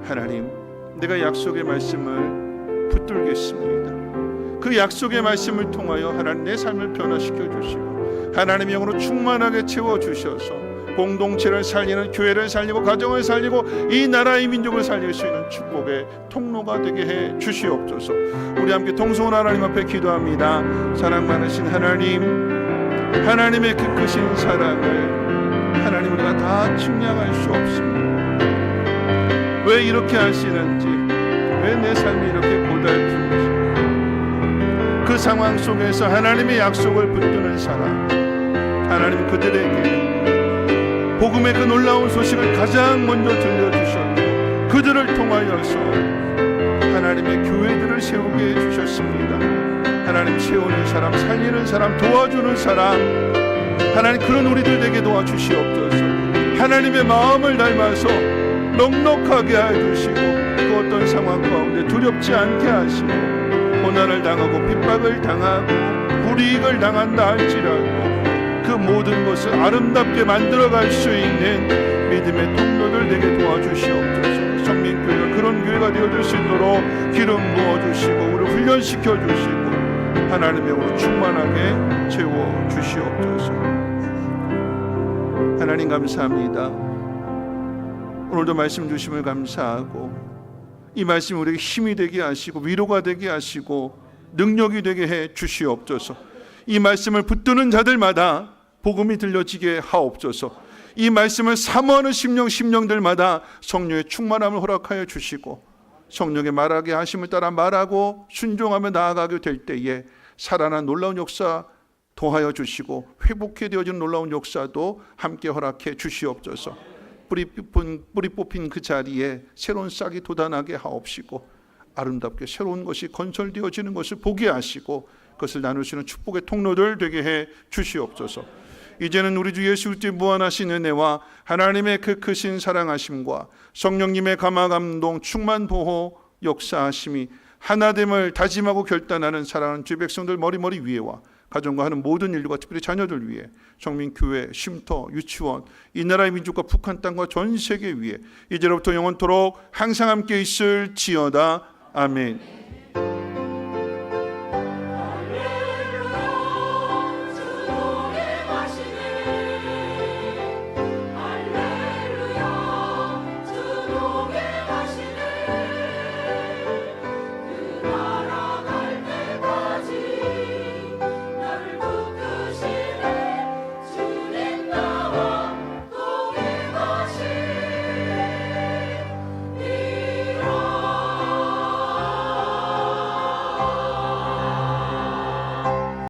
하나님 내가 약속의 말씀을 붙들겠습니다. 그 약속의 말씀을 통하여 하나님 내 삶을 변화시켜 주시고 하나님의 영으로 충만하게 채워주셔서 공동체를 살리는, 교회를 살리고 가정을 살리고 이 나라의 민족을 살릴 수 있는 축복의 통로가 되게 해 주시옵소서. 우리 함께 동성은 하나님 앞에 기도합니다. 사랑 많으신 하나님, 하나님의 그 크신 사랑을 하나님 우리가 다 측량할 수 없습니다. 왜 이렇게 하시는지, 왜 내 삶이 이렇게 고달픈지, 그 상황 속에서 하나님의 약속을 붙드는 사람, 하나님 그들에게 복음의 그 놀라운 소식을 가장 먼저 들려주셨고 그들을 통하여서 하나님의 교회들을 세우게 해주셨습니다. 하나님 세우는 사람, 살리는 사람, 도와주는 사람, 하나님 그런 우리들 되게 도와주시옵소서. 하나님의 마음을 닮아서 넉넉하게 해주시고 그 어떤 상황 가운데 두렵지 않게 하시고 고난을 당하고 핍박을 당하고 불이익을 당한다 할지라도 그 모든 것을 아름답게 만들어갈 수 있는 믿음의 통로들 되게 도와주시옵소서. 성민교회가 그런 교회가 되어줄 수 있도록 기름 부어주시고 우리를 훈련시켜주시고 하나님의 영으로 충만하게 채워주시옵소서. 하나님 감사합니다. 오늘도 말씀 주심을 감사하고 이 말씀이 우리에게 힘이 되게 하시고 위로가 되게 하시고 능력이 되게 해 주시옵소서. 이 말씀을 붙드는 자들마다 복음이 들려지게 하옵소서. 이 말씀을 사모하는 심령들마다 성령의 충만함을 허락하여 주시고 성령의 말하게 하심을 따라 말하고 순종하며 나아가게 될 때에 살아난 놀라운 역사 도하여 주시고 회복해 되어지는 놀라운 역사도 함께 허락해 주시옵소서. 뿌리 뽑힌 그 자리에 새로운 싹이 돋아나게 하옵시고 아름답게 새로운 것이 건설되어지는 것을 보게 하시고 그것을 나눌 수 있는 축복의 통로들 되게 해 주시옵소서. 이제는 우리 주 예수 그리스도의 무한하신 은혜와 하나님의 그 크신 사랑하심과 성령님의 감화감동 충만 보호 역사하심이 하나됨을 다짐하고 결단하는 사랑하는 주의 백성들 머리 위에와 가정과 하는 모든 인류가 특별히 자녀들 위해 성민교회, 쉼터, 유치원, 이 나라의 민족과 북한 땅과 전 세계 위에 이제로부터 영원토록 항상 함께 있을지어다. 아멘.